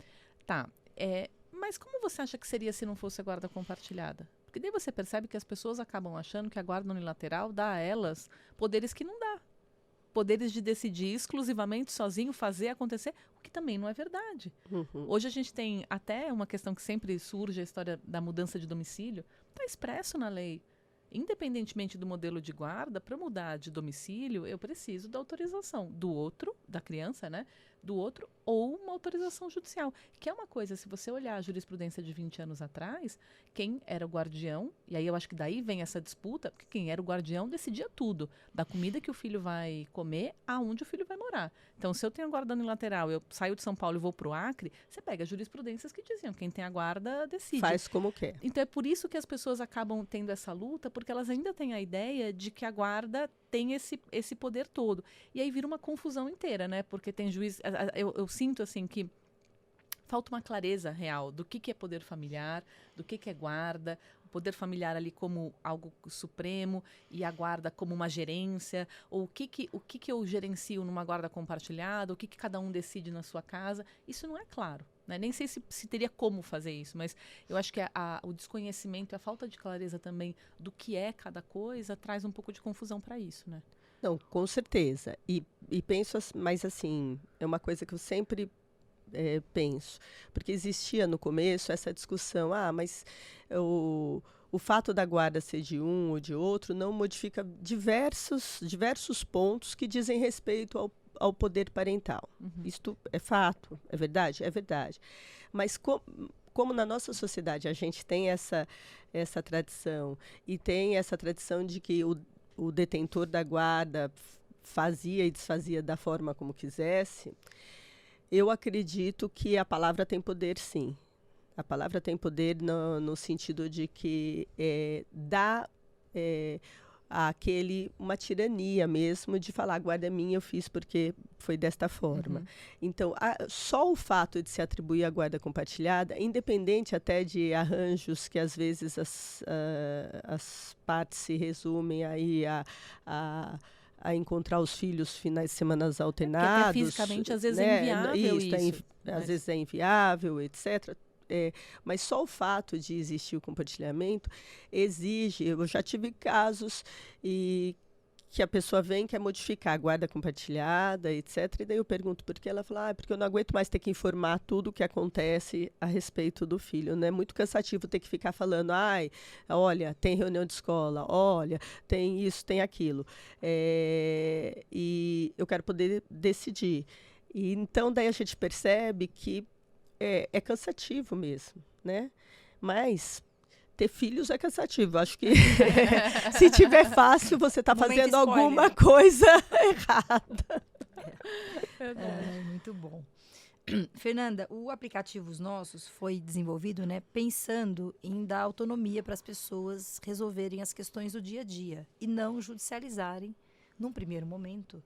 mas como você acha que seria se não fosse a guarda compartilhada? Porque daí você percebe que as pessoas acabam achando que a guarda unilateral dá a elas poderes que não dá. Poderes de decidir exclusivamente sozinho, fazer acontecer, o que também não é verdade. Hoje a gente tem até uma questão que sempre surge, a história da mudança de domicílio, está expresso na lei. Independentemente do modelo de guarda, para mudar de domicílio, eu preciso da autorização do outro, da criança, né? Do outro, ou uma autorização judicial. Que é uma coisa, se você olhar a jurisprudência de 20 anos atrás, quem era o guardião, e aí eu acho que daí vem essa disputa, porque quem era o guardião decidia tudo, da comida que o filho vai comer, aonde o filho vai morar. Então, se eu tenho a guarda unilateral, eu saio de São Paulo e vou para o Acre, você pega jurisprudências que diziam, quem tem a guarda decide. Faz como quer. Então, é por isso que as pessoas acabam tendo essa luta, porque elas ainda têm a ideia de que a guarda tem esse poder todo. E aí vira uma confusão inteira, né? Porque tem juiz... Eu sinto, assim, que falta uma clareza real do que é poder familiar, do que é guarda, o poder familiar ali como algo supremo e a guarda como uma gerência, ou o que eu gerencio numa guarda compartilhada, o que cada um decide na sua casa. Isso não é claro, né? Nem sei se teria como fazer isso, mas eu acho que o desconhecimento e a falta de clareza também do que é cada coisa traz um pouco de confusão para isso, né? Não, com certeza. E penso, mas assim, é uma coisa que eu sempre penso, porque existia no começo essa discussão, mas o fato da guarda ser de um ou de outro não modifica diversos pontos que dizem respeito ao poder parental. Isto é fato, é verdade? É verdade. Mas como na nossa sociedade a gente tem essa tradição, e tem essa tradição de que o detentor da guarda fazia e desfazia da forma como quisesse, eu acredito que a palavra tem poder, sim. A palavra tem poder no sentido de que dá àquele uma tirania mesmo de falar, a guarda é minha, eu fiz porque foi desta forma. Então, só o fato de se atribuir a guarda compartilhada, independente até de arranjos que às vezes as partes se resumem aí a encontrar os filhos finais de semana alternados. Porque fisicamente às vezes é inviável isso. Às vezes é inviável, etc. Mas só o fato de existir o compartilhamento exige... Eu já tive casos que a pessoa vem, quer modificar a guarda compartilhada, etc. E daí eu pergunto por que. Ela fala, porque eu não aguento mais ter que informar tudo o que acontece a respeito do filho. Né? É muito cansativo ter que ficar falando, olha, tem reunião de escola, olha, tem isso, tem aquilo. E eu quero poder decidir. E então, daí a gente percebe que é cansativo mesmo, né? Mas ter filhos é cansativo. Acho que se tiver fácil, você está fazendo alguma coisa errada. Muito bom. Fernanda, o aplicativo Os Nossos foi desenvolvido, né, pensando em dar autonomia para as pessoas resolverem as questões do dia a dia e não judicializarem, num primeiro momento,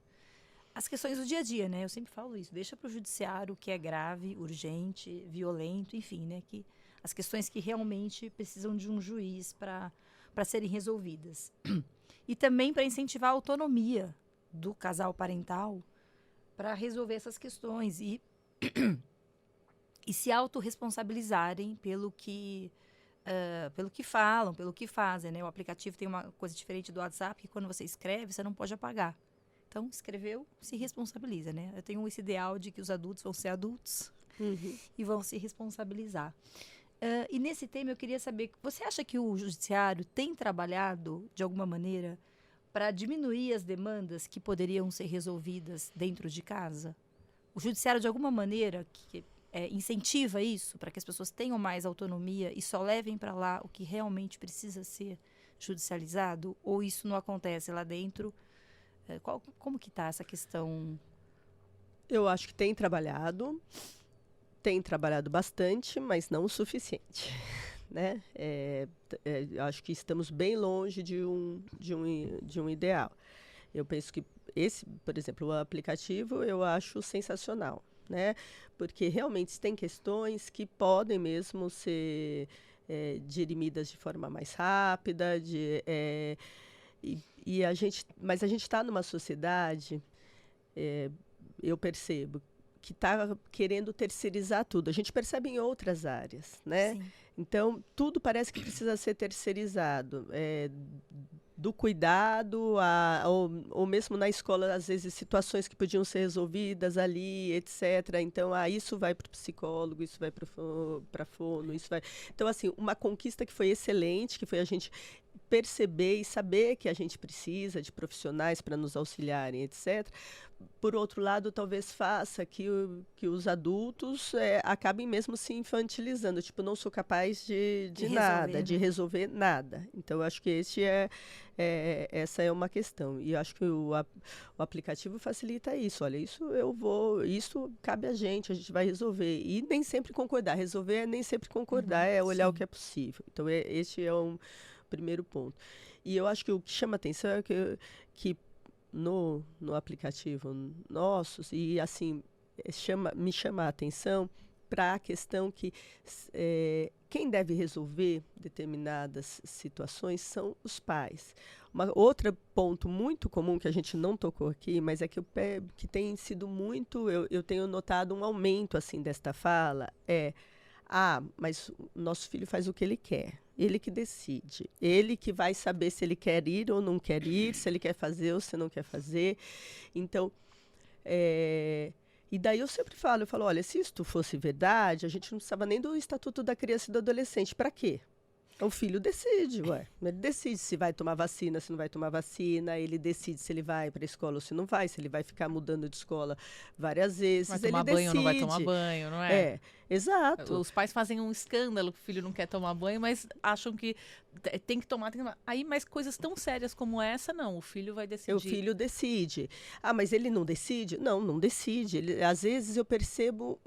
as questões do dia a dia, né? Eu sempre falo isso. Deixa para o judiciário o que é grave, urgente, violento, enfim, né? As questões que realmente precisam de um juiz para serem resolvidas. E também para incentivar a autonomia do casal parental para resolver essas questões e se autorresponsabilizarem pelo que falam, pelo que fazem. Né? O aplicativo tem uma coisa diferente do WhatsApp, que quando você escreve, você não pode apagar. Então, escreveu, se responsabiliza. Né? Eu tenho esse ideal de que os adultos vão ser adultos e vão se responsabilizar. E nesse tema eu queria saber, você acha que o judiciário tem trabalhado, de alguma maneira, para diminuir as demandas que poderiam ser resolvidas dentro de casa? O judiciário, de alguma maneira, incentiva isso, para que as pessoas tenham mais autonomia e só levem para lá o que realmente precisa ser judicializado? Ou isso não acontece lá dentro? Como que está essa questão? Eu acho que tem trabalhado bastante, mas não o suficiente, né? Acho que estamos bem longe de um ideal. Eu penso que por exemplo, o aplicativo eu acho sensacional, né? Porque realmente tem questões que podem mesmo ser dirimidas de forma mais rápida, mas a gente está numa sociedade, eu percebo, que está querendo terceirizar tudo. A gente percebe em outras áreas, né? Sim. Então, tudo parece que precisa ser terceirizado. Do cuidado, ou mesmo na escola, às vezes, situações que podiam ser resolvidas ali, etc. Então, isso vai para o psicólogo, isso vai para a fono, isso vai... Então, assim, uma conquista que foi excelente, que foi a gente perceber e saber que a gente precisa de profissionais para nos auxiliarem, etc. Por outro lado, talvez faça que os adultos acabem mesmo se infantilizando. Tipo, não sou capaz de nada, de resolver nada. Então, eu acho que essa é uma questão. E eu acho que o aplicativo facilita isso. Olha, isso cabe a gente vai resolver. E nem sempre concordar. Resolver é nem sempre concordar, é olhar o que é possível. Então, este é um primeiro ponto. E eu acho que o que chama atenção é que no aplicativo Nossos, e assim, me chama a atenção para a questão que quem deve resolver determinadas situações são os pais. Outro ponto muito comum que a gente não tocou aqui, mas é que tem sido muito, eu tenho notado um aumento assim desta fala, mas o nosso filho faz o que ele quer. Ele que decide. Ele que vai saber se ele quer ir ou não quer ir, se ele quer fazer ou se não quer fazer. Então, e daí eu sempre falo, olha, se isto fosse verdade, a gente não precisava nem do Estatuto da Criança e do Adolescente. Para quê? O filho decide, Ele decide se vai tomar vacina, se não vai tomar vacina. Ele decide se ele vai para a escola ou se não vai. Se ele vai ficar mudando de escola várias vezes. Vai tomar banho ou não vai tomar banho, não é? Exato. Os pais fazem um escândalo que o filho não quer tomar banho, mas acham que tem que tomar. Aí, mas coisas tão sérias como essa, não. O filho vai decidir. O filho decide. Mas ele não decide? Não decide. Às vezes eu percebo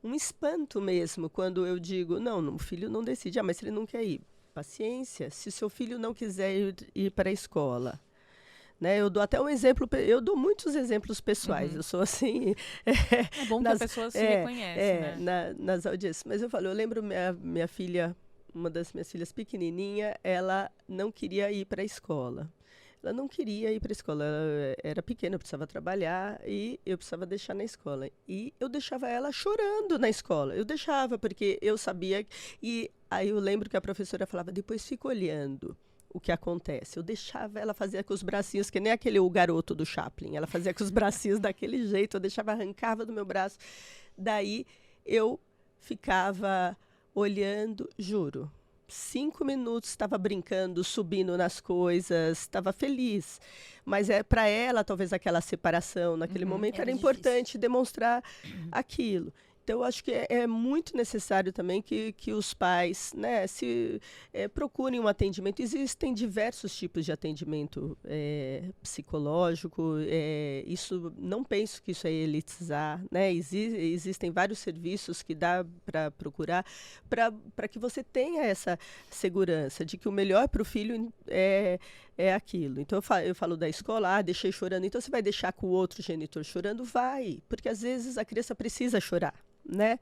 um espanto mesmo quando eu digo, não, o filho não decide. Mas se ele não quer ir, paciência. Se o seu filho não quiser ir para a escola, né? Eu dou até um exemplo, eu dou muitos exemplos pessoais. Eu sou assim... É bom que a pessoa se reconhece, né? Nas audiências. Mas eu lembro minha filha, uma das minhas filhas pequenininha, ela não queria ir para a escola. Ela não queria ir para a escola, ela era pequena, eu precisava trabalhar e eu precisava deixar na escola. E eu deixava ela chorando na escola. Eu deixava, porque eu sabia... E aí eu lembro que a professora falava, depois fica olhando. o que acontece? Eu deixava ela fazer com os bracinhos, que nem o garoto do Chaplin. Ela fazia com os bracinhos daquele jeito, eu deixava, arrancava do meu braço. Daí eu ficava olhando, juro. 5 minutos estava brincando, subindo nas coisas, estava feliz. Mas para ela, talvez aquela separação naquele momento era importante demonstrar aquilo. Então, eu acho que é muito necessário também que os pais, né, procurem um atendimento. Existem diversos tipos de atendimento psicológico. Não penso que isso é elitizar. Né? Existem vários serviços que dá para procurar para que você tenha essa segurança de que o melhor para o filho é aquilo. Então, eu falo da escola, deixei chorando. Então, você vai deixar com o outro genitor chorando? Vai, porque às vezes a criança precisa chorar. Né?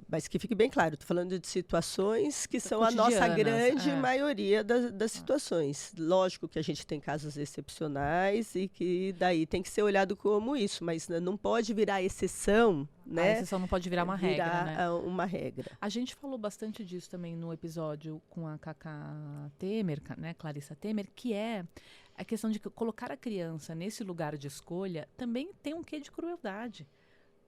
Mas que fique bem claro, estou falando de situações que são a nossa grande maioria das situações. Lógico que a gente tem casos excepcionais e que daí tem que ser olhado como isso, mas não pode virar exceção, né? A exceção não pode virar uma regra, né? Uma regra. A gente falou bastante disso também no episódio com a Cacá Temer, né, Clarissa Temer, que é a questão de colocar a criança nesse lugar de escolha também tem um quê de crueldade.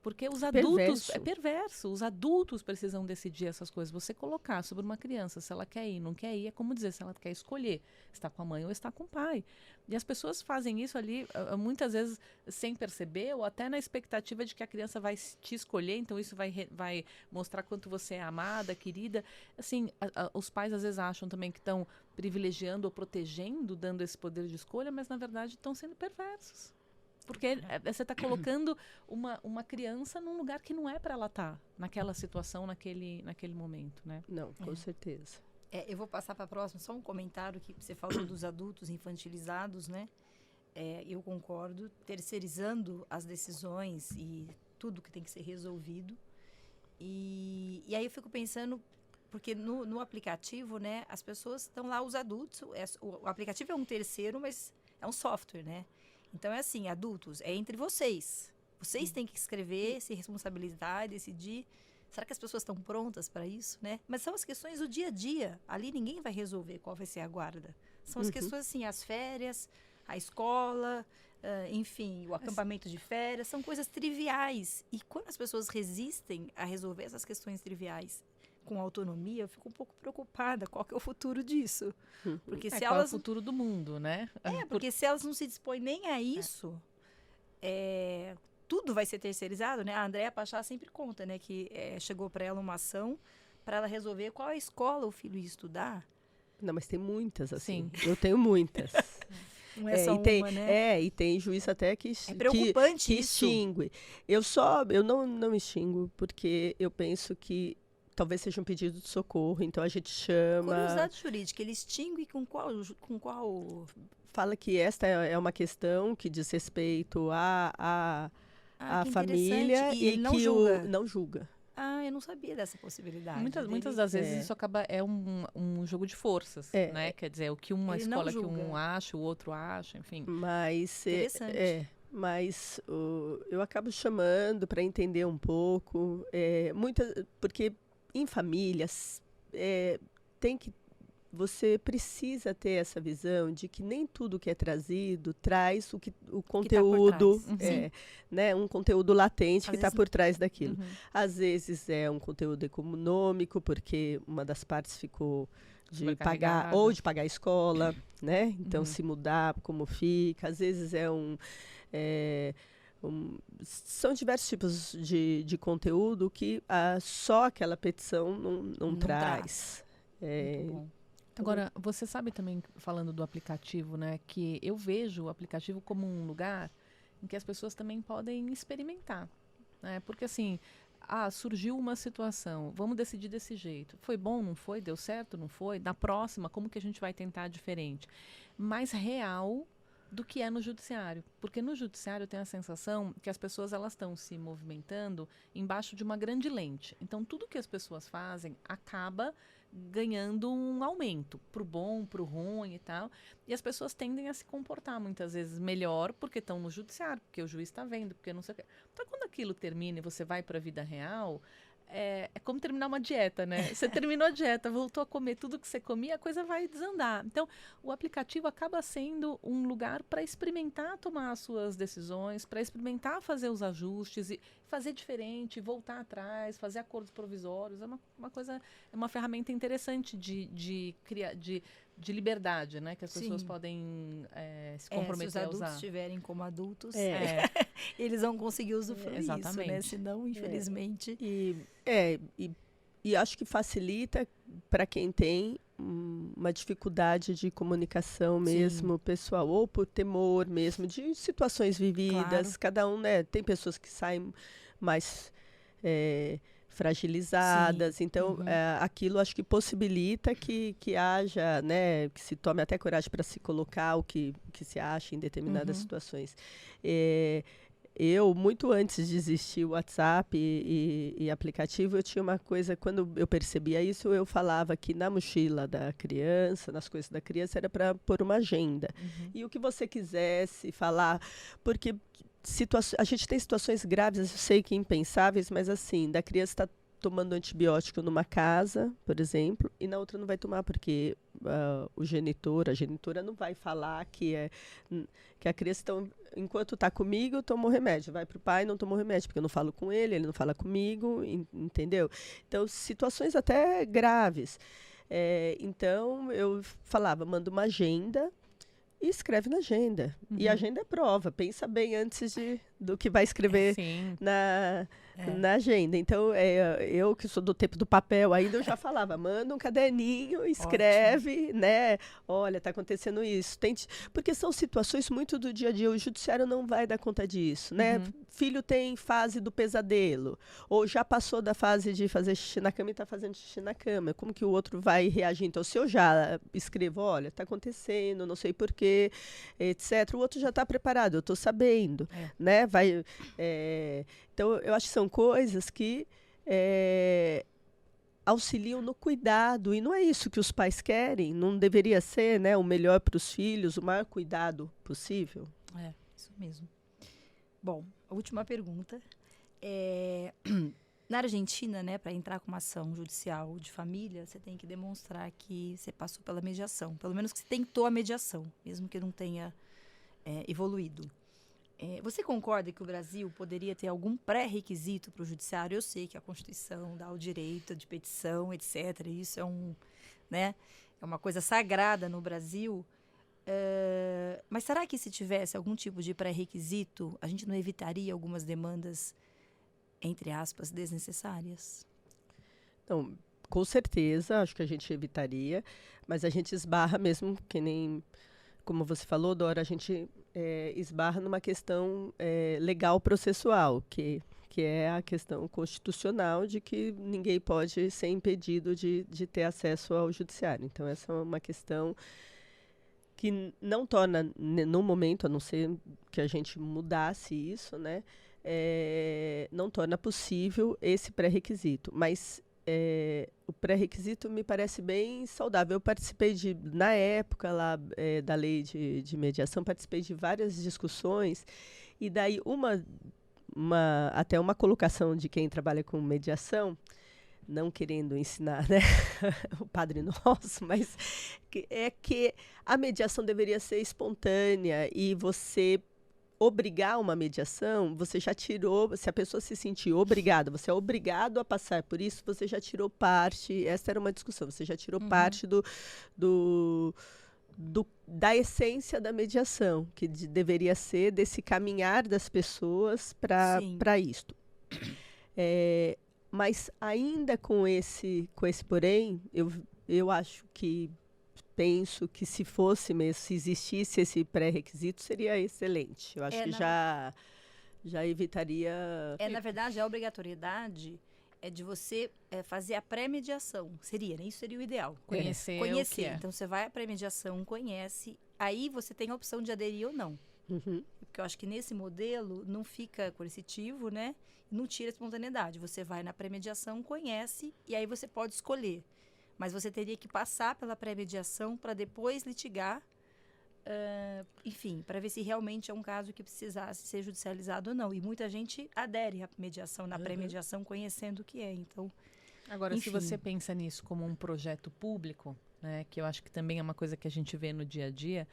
Porque os adultos... É perverso. Os adultos precisam decidir essas coisas. Você colocar sobre uma criança se ela quer ir, não quer ir, é como dizer se ela quer escolher. Está com a mãe ou está com o pai. E as pessoas fazem isso ali, muitas vezes, sem perceber, ou até na expectativa de que a criança vai te escolher, então isso vai mostrar quanto você é amada, querida. Assim, os pais às vezes acham também que estão privilegiando ou protegendo, dando esse poder de escolha, mas na verdade estão sendo perversos. Porque você está colocando uma criança num lugar que não é para ela estar, naquela situação, naquele momento, né? Não, com certeza. Eu vou passar para a próxima, só um comentário que você falou dos adultos infantilizados, né? Eu concordo, terceirizando as decisões e tudo que tem que ser resolvido. E aí eu fico pensando, porque no aplicativo, né, as pessoas estão lá, os adultos, o aplicativo é um terceiro, mas é um software, né? Então, é assim, adultos, é entre vocês. Vocês têm que escrever, se responsabilizar, decidir. Será que as pessoas estão prontas para isso, né? Mas são as questões do dia a dia. Ali ninguém vai resolver qual vai ser a guarda. São as questões, assim, as férias, a escola, enfim, o acampamento de férias. São coisas triviais. E quando as pessoas resistem a resolver essas questões triviais com autonomia, eu fico um pouco preocupada. Qual que é o futuro disso? Porque se qual elas... é o futuro do mundo, né? Porque se elas não se dispõem nem a isso, tudo vai ser terceirizado, né? A Andréa Pachá sempre conta, né? Que chegou para ela uma ação para ela resolver qual a escola o filho ia estudar. Não, mas tem muitas, assim. Sim. Eu tenho muitas. Não é só uma, né? E tem juiz até que preocupante que isso. extingue. Eu não extingo, porque eu penso que talvez seja um pedido de socorro, então a gente chama... Curiosidade jurídica, ele extingue com qual... Fala que esta é uma questão que diz respeito à família e que não julga. Eu não sabia dessa possibilidade. Muitas das vezes isso acaba um jogo de forças, né? Quer dizer, o que uma escola que um acha, o outro acha, enfim. Mas interessante. Mas eu acabo chamando para entender um pouco, porque em famílias você precisa ter essa visão de que nem tudo que é trazido traz o conteúdo, né, um conteúdo latente que está por trás daquilo. Às vezes é um conteúdo econômico, porque uma das partes ficou de pagar a escola, né? Então se mudar, como fica. Às vezes são diversos tipos de conteúdo que só aquela petição não traz. Muito bom. Agora, você sabe também, falando do aplicativo, né, que eu vejo o aplicativo como um lugar em que as pessoas também podem experimentar, né? Porque assim, surgiu uma situação, vamos decidir desse jeito. Foi bom, não foi? Deu certo, não foi? Na próxima, como que a gente vai tentar diferente? Mais real do que é no judiciário. Porque no judiciário eu tenho a sensação que as pessoas elas estão se movimentando embaixo de uma grande lente. Então, tudo que as pessoas fazem acaba ganhando um aumento, pro bom, pro ruim e tal. E as pessoas tendem a se comportar muitas vezes melhor porque estão no judiciário, porque o juiz está vendo, porque não sei o quê. Então, quando aquilo termina e você vai para a vida real, é como terminar uma dieta, né? Você terminou a dieta, voltou a comer tudo que você comia, a coisa vai desandar. Então, o aplicativo acaba sendo um lugar para experimentar tomar as suas decisões, para experimentar fazer os ajustes e fazer diferente, voltar atrás, fazer acordos provisórios. É uma ferramenta interessante de liberdade, né? Que as pessoas podem se comprometer a usar. Se os adultos estiverem como adultos, eles vão conseguir usufruir isso, né? Senão, infelizmente... E acho que facilita para quem tem uma dificuldade de comunicação mesmo, pessoal, ou por temor mesmo, de situações vividas. Claro. Cada um, né? Tem pessoas que saem mais fragilizadas. Sim. Então, aquilo acho que possibilita que haja, né? Que se tome até coragem para se colocar o que se acha em determinadas situações. Eu, muito antes de existir o WhatsApp e aplicativo, eu tinha uma coisa, quando eu percebia isso, eu falava que na mochila da criança, nas coisas da criança, era para pôr uma agenda. E o que você quisesse falar, porque a gente tem situações graves, eu sei que impensáveis, mas assim, da criança está tomando antibiótico numa casa, por exemplo, e na outra não vai tomar, porque a genitora não vai falar que a criança, enquanto está comigo, tomou remédio. Vai para o pai, não tomou remédio, porque eu não falo com ele não fala comigo, entendeu? Então, situações até graves. Então, eu falava, manda uma agenda e escreve na agenda. E a agenda é prova. Pensa bem antes do que vai escrever na agenda. Então, eu que sou do tempo do papel ainda, eu já falava, manda um caderninho, escreve, ótimo, né? Olha, está acontecendo isso. Porque são situações muito do dia a dia. O judiciário não vai dar conta disso, né? Filho tem fase do pesadelo, ou já passou da fase de fazer xixi na cama e está fazendo xixi na cama. Como que o outro vai reagir? Então, se eu já escrevo, olha, está acontecendo, não sei porquê, etc., o outro já está preparado, eu estou sabendo, né? Então, eu acho que são coisas que auxiliam no cuidado, e não é isso que os pais querem, não deveria ser, né, o melhor para os filhos, o maior cuidado possível. Isso mesmo. Bom, a última pergunta. Na Argentina, né, para entrar com uma ação judicial de família, você tem que demonstrar que você passou pela mediação, pelo menos que você tentou a mediação, mesmo que não tenha evoluído. Você concorda que o Brasil poderia ter algum pré-requisito para o judiciário? Eu sei que a Constituição dá o direito de petição, etc. Isso é uma coisa sagrada no Brasil. Mas será que se tivesse algum tipo de pré-requisito, a gente não evitaria algumas demandas, entre aspas, desnecessárias? Então, com certeza, acho que a gente evitaria, mas a gente esbarra mesmo, que nem, como você falou, Dora, a gente esbarra numa questão legal processual, que é a questão constitucional de que ninguém pode ser impedido de ter acesso ao judiciário. Então, essa é uma questão que não torna, no momento, a não ser que a gente mudasse isso, né, não torna possível esse pré-requisito. Mas o pré-requisito me parece bem saudável. Eu participei na época lá da lei de mediação, participei de várias discussões, e daí até uma colocação de quem trabalha com mediação, não querendo ensinar, né, o Padre Nosso, mas que a mediação deveria ser espontânea, e você obrigar uma mediação, você já tirou, se a pessoa se sentir obrigada, você é obrigado a passar por isso, você já tirou parte, essa era uma discussão, você já tirou parte da essência da mediação, que deveria ser desse caminhar das pessoas para isto. Mas ainda com esse porém, eu acho que penso que se existisse esse pré-requisito, seria excelente. Eu acho que já evitaria... na verdade, a obrigatoriedade é de você fazer a pré-mediação. Seria, né? Isso seria o ideal. Conhecer. Então, você vai à pré-mediação, conhece, aí você tem a opção de aderir ou não. Porque eu acho que nesse modelo não fica coercitivo, né? Não tira a espontaneidade. Você vai na pré-mediação, conhece, e aí você pode escolher. Mas você teria que passar pela pré-mediação para depois litigar enfim, para ver se realmente é um caso que precisasse ser judicializado ou não. E muita gente adere à mediação, na pré-mediação, conhecendo o que é. Então, agora, enfim. se você pensa nisso como um projeto público, né, que eu acho que também é uma coisa que a gente vê no dia a dia,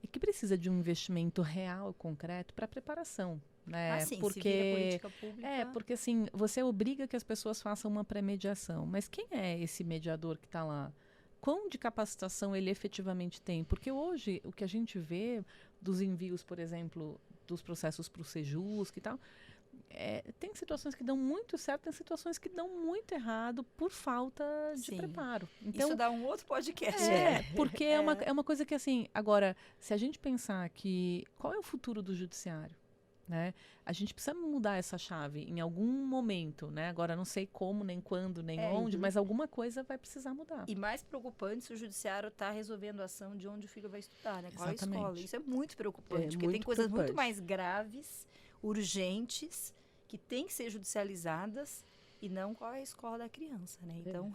é que precisa de um investimento real, concreto, para preparação. Né? Sim, porque se vira política pública. porque assim, você obriga que as pessoas façam uma pré-mediação, mas quem é esse mediador que está lá? Quão de capacitação ele efetivamente tem? Porque hoje o que a gente vê dos envios, por exemplo, dos processos para o Sejusc e tal, tem situações que dão muito certo, tem situações que dão muito errado por falta de preparo. Então, isso dá um outro podcast. Porque é uma coisa que, assim, agora, se a gente pensar que qual é o futuro do judiciário? Né? A gente precisa mudar essa chave em algum momento, né? Agora não sei como, nem quando, nem onde, mas alguma coisa vai precisar mudar. E mais preocupante se o judiciário está resolvendo a ação de onde o filho vai estudar, né? Qual a escola. Isso é muito preocupante, porque tem coisas muito mais graves, urgentes, que têm que ser judicializadas e não qual é a escola da criança, né? Então,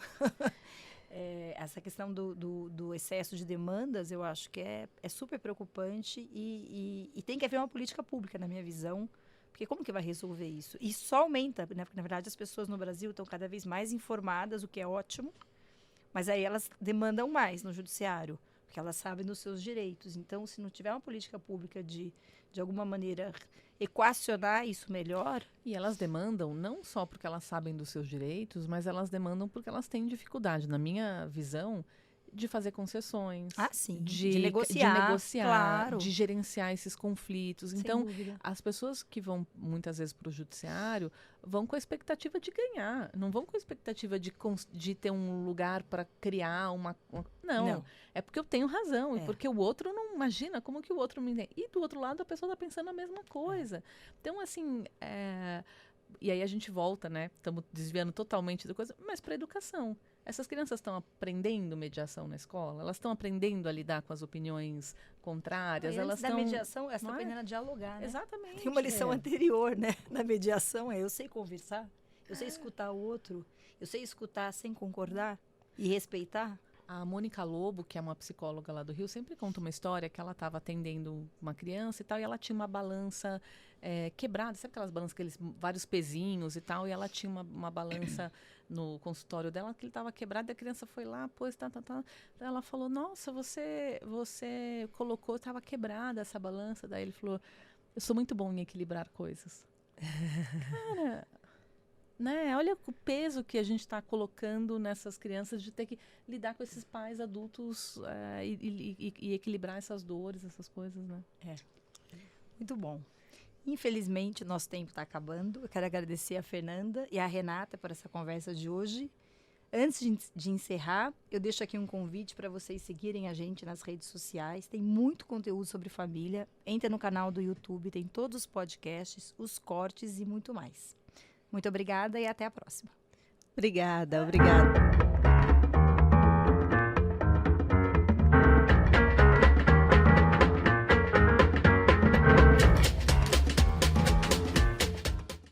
essa questão do excesso de demandas, eu acho que é super preocupante e tem que haver uma política pública, na minha visão, porque como que vai resolver isso? E só aumenta, né? Porque, na verdade, as pessoas no Brasil estão cada vez mais informadas, o que é ótimo, mas aí elas demandam mais no judiciário, porque elas sabem dos seus direitos. Então, se não tiver uma política pública de alguma maneira, equacionar isso melhor. E elas demandam não só porque elas sabem dos seus direitos, mas elas demandam porque elas têm dificuldade, na minha visão, de fazer concessões. Sim. De negociar, claro. De gerenciar esses conflitos. Sem então, dúvida. As pessoas que vão muitas vezes para o judiciário vão com a expectativa de ganhar, não vão com a expectativa de ter um lugar para criar uma... Não, é porque eu tenho razão, e porque o outro não imagina como que o outro me entende. E do outro lado a pessoa está pensando a mesma coisa. Então, assim... E aí a gente volta, né? Estamos desviando totalmente da coisa, mas para a educação. Essas crianças estão aprendendo mediação na escola? Elas estão aprendendo a lidar com as opiniões contrárias? Elas da mediação, elas estão aprendendo a dialogar, né? Exatamente. Tem uma lição anterior, né? Na mediação, eu sei conversar, eu sei escutar o outro, eu sei escutar sem concordar e respeitar. A Mônica Lobo, que é uma psicóloga lá do Rio, sempre conta uma história que ela estava atendendo uma criança e tal, e ela tinha uma balança quebrada, sabe aquelas balanças, vários pezinhos e tal, e ela tinha uma balança no consultório dela que ele estava quebrado, e a criança foi lá, pôs, ela falou, nossa, você colocou, estava quebrada essa balança, daí ele falou, eu sou muito bom em equilibrar coisas. Cara... Né? Olha o peso que a gente está colocando nessas crianças de ter que lidar com esses pais adultos e equilibrar essas dores, essas coisas, né? Muito bom. Infelizmente, nosso tempo está acabando. Eu quero agradecer a Fernanda e a Renata por essa conversa de hoje. Antes de encerrar, eu deixo aqui um convite para vocês seguirem a gente nas redes sociais. Tem muito conteúdo sobre família. Entra no canal do YouTube, tem todos os podcasts, os cortes e muito mais. Muito obrigada e até a próxima. Obrigada.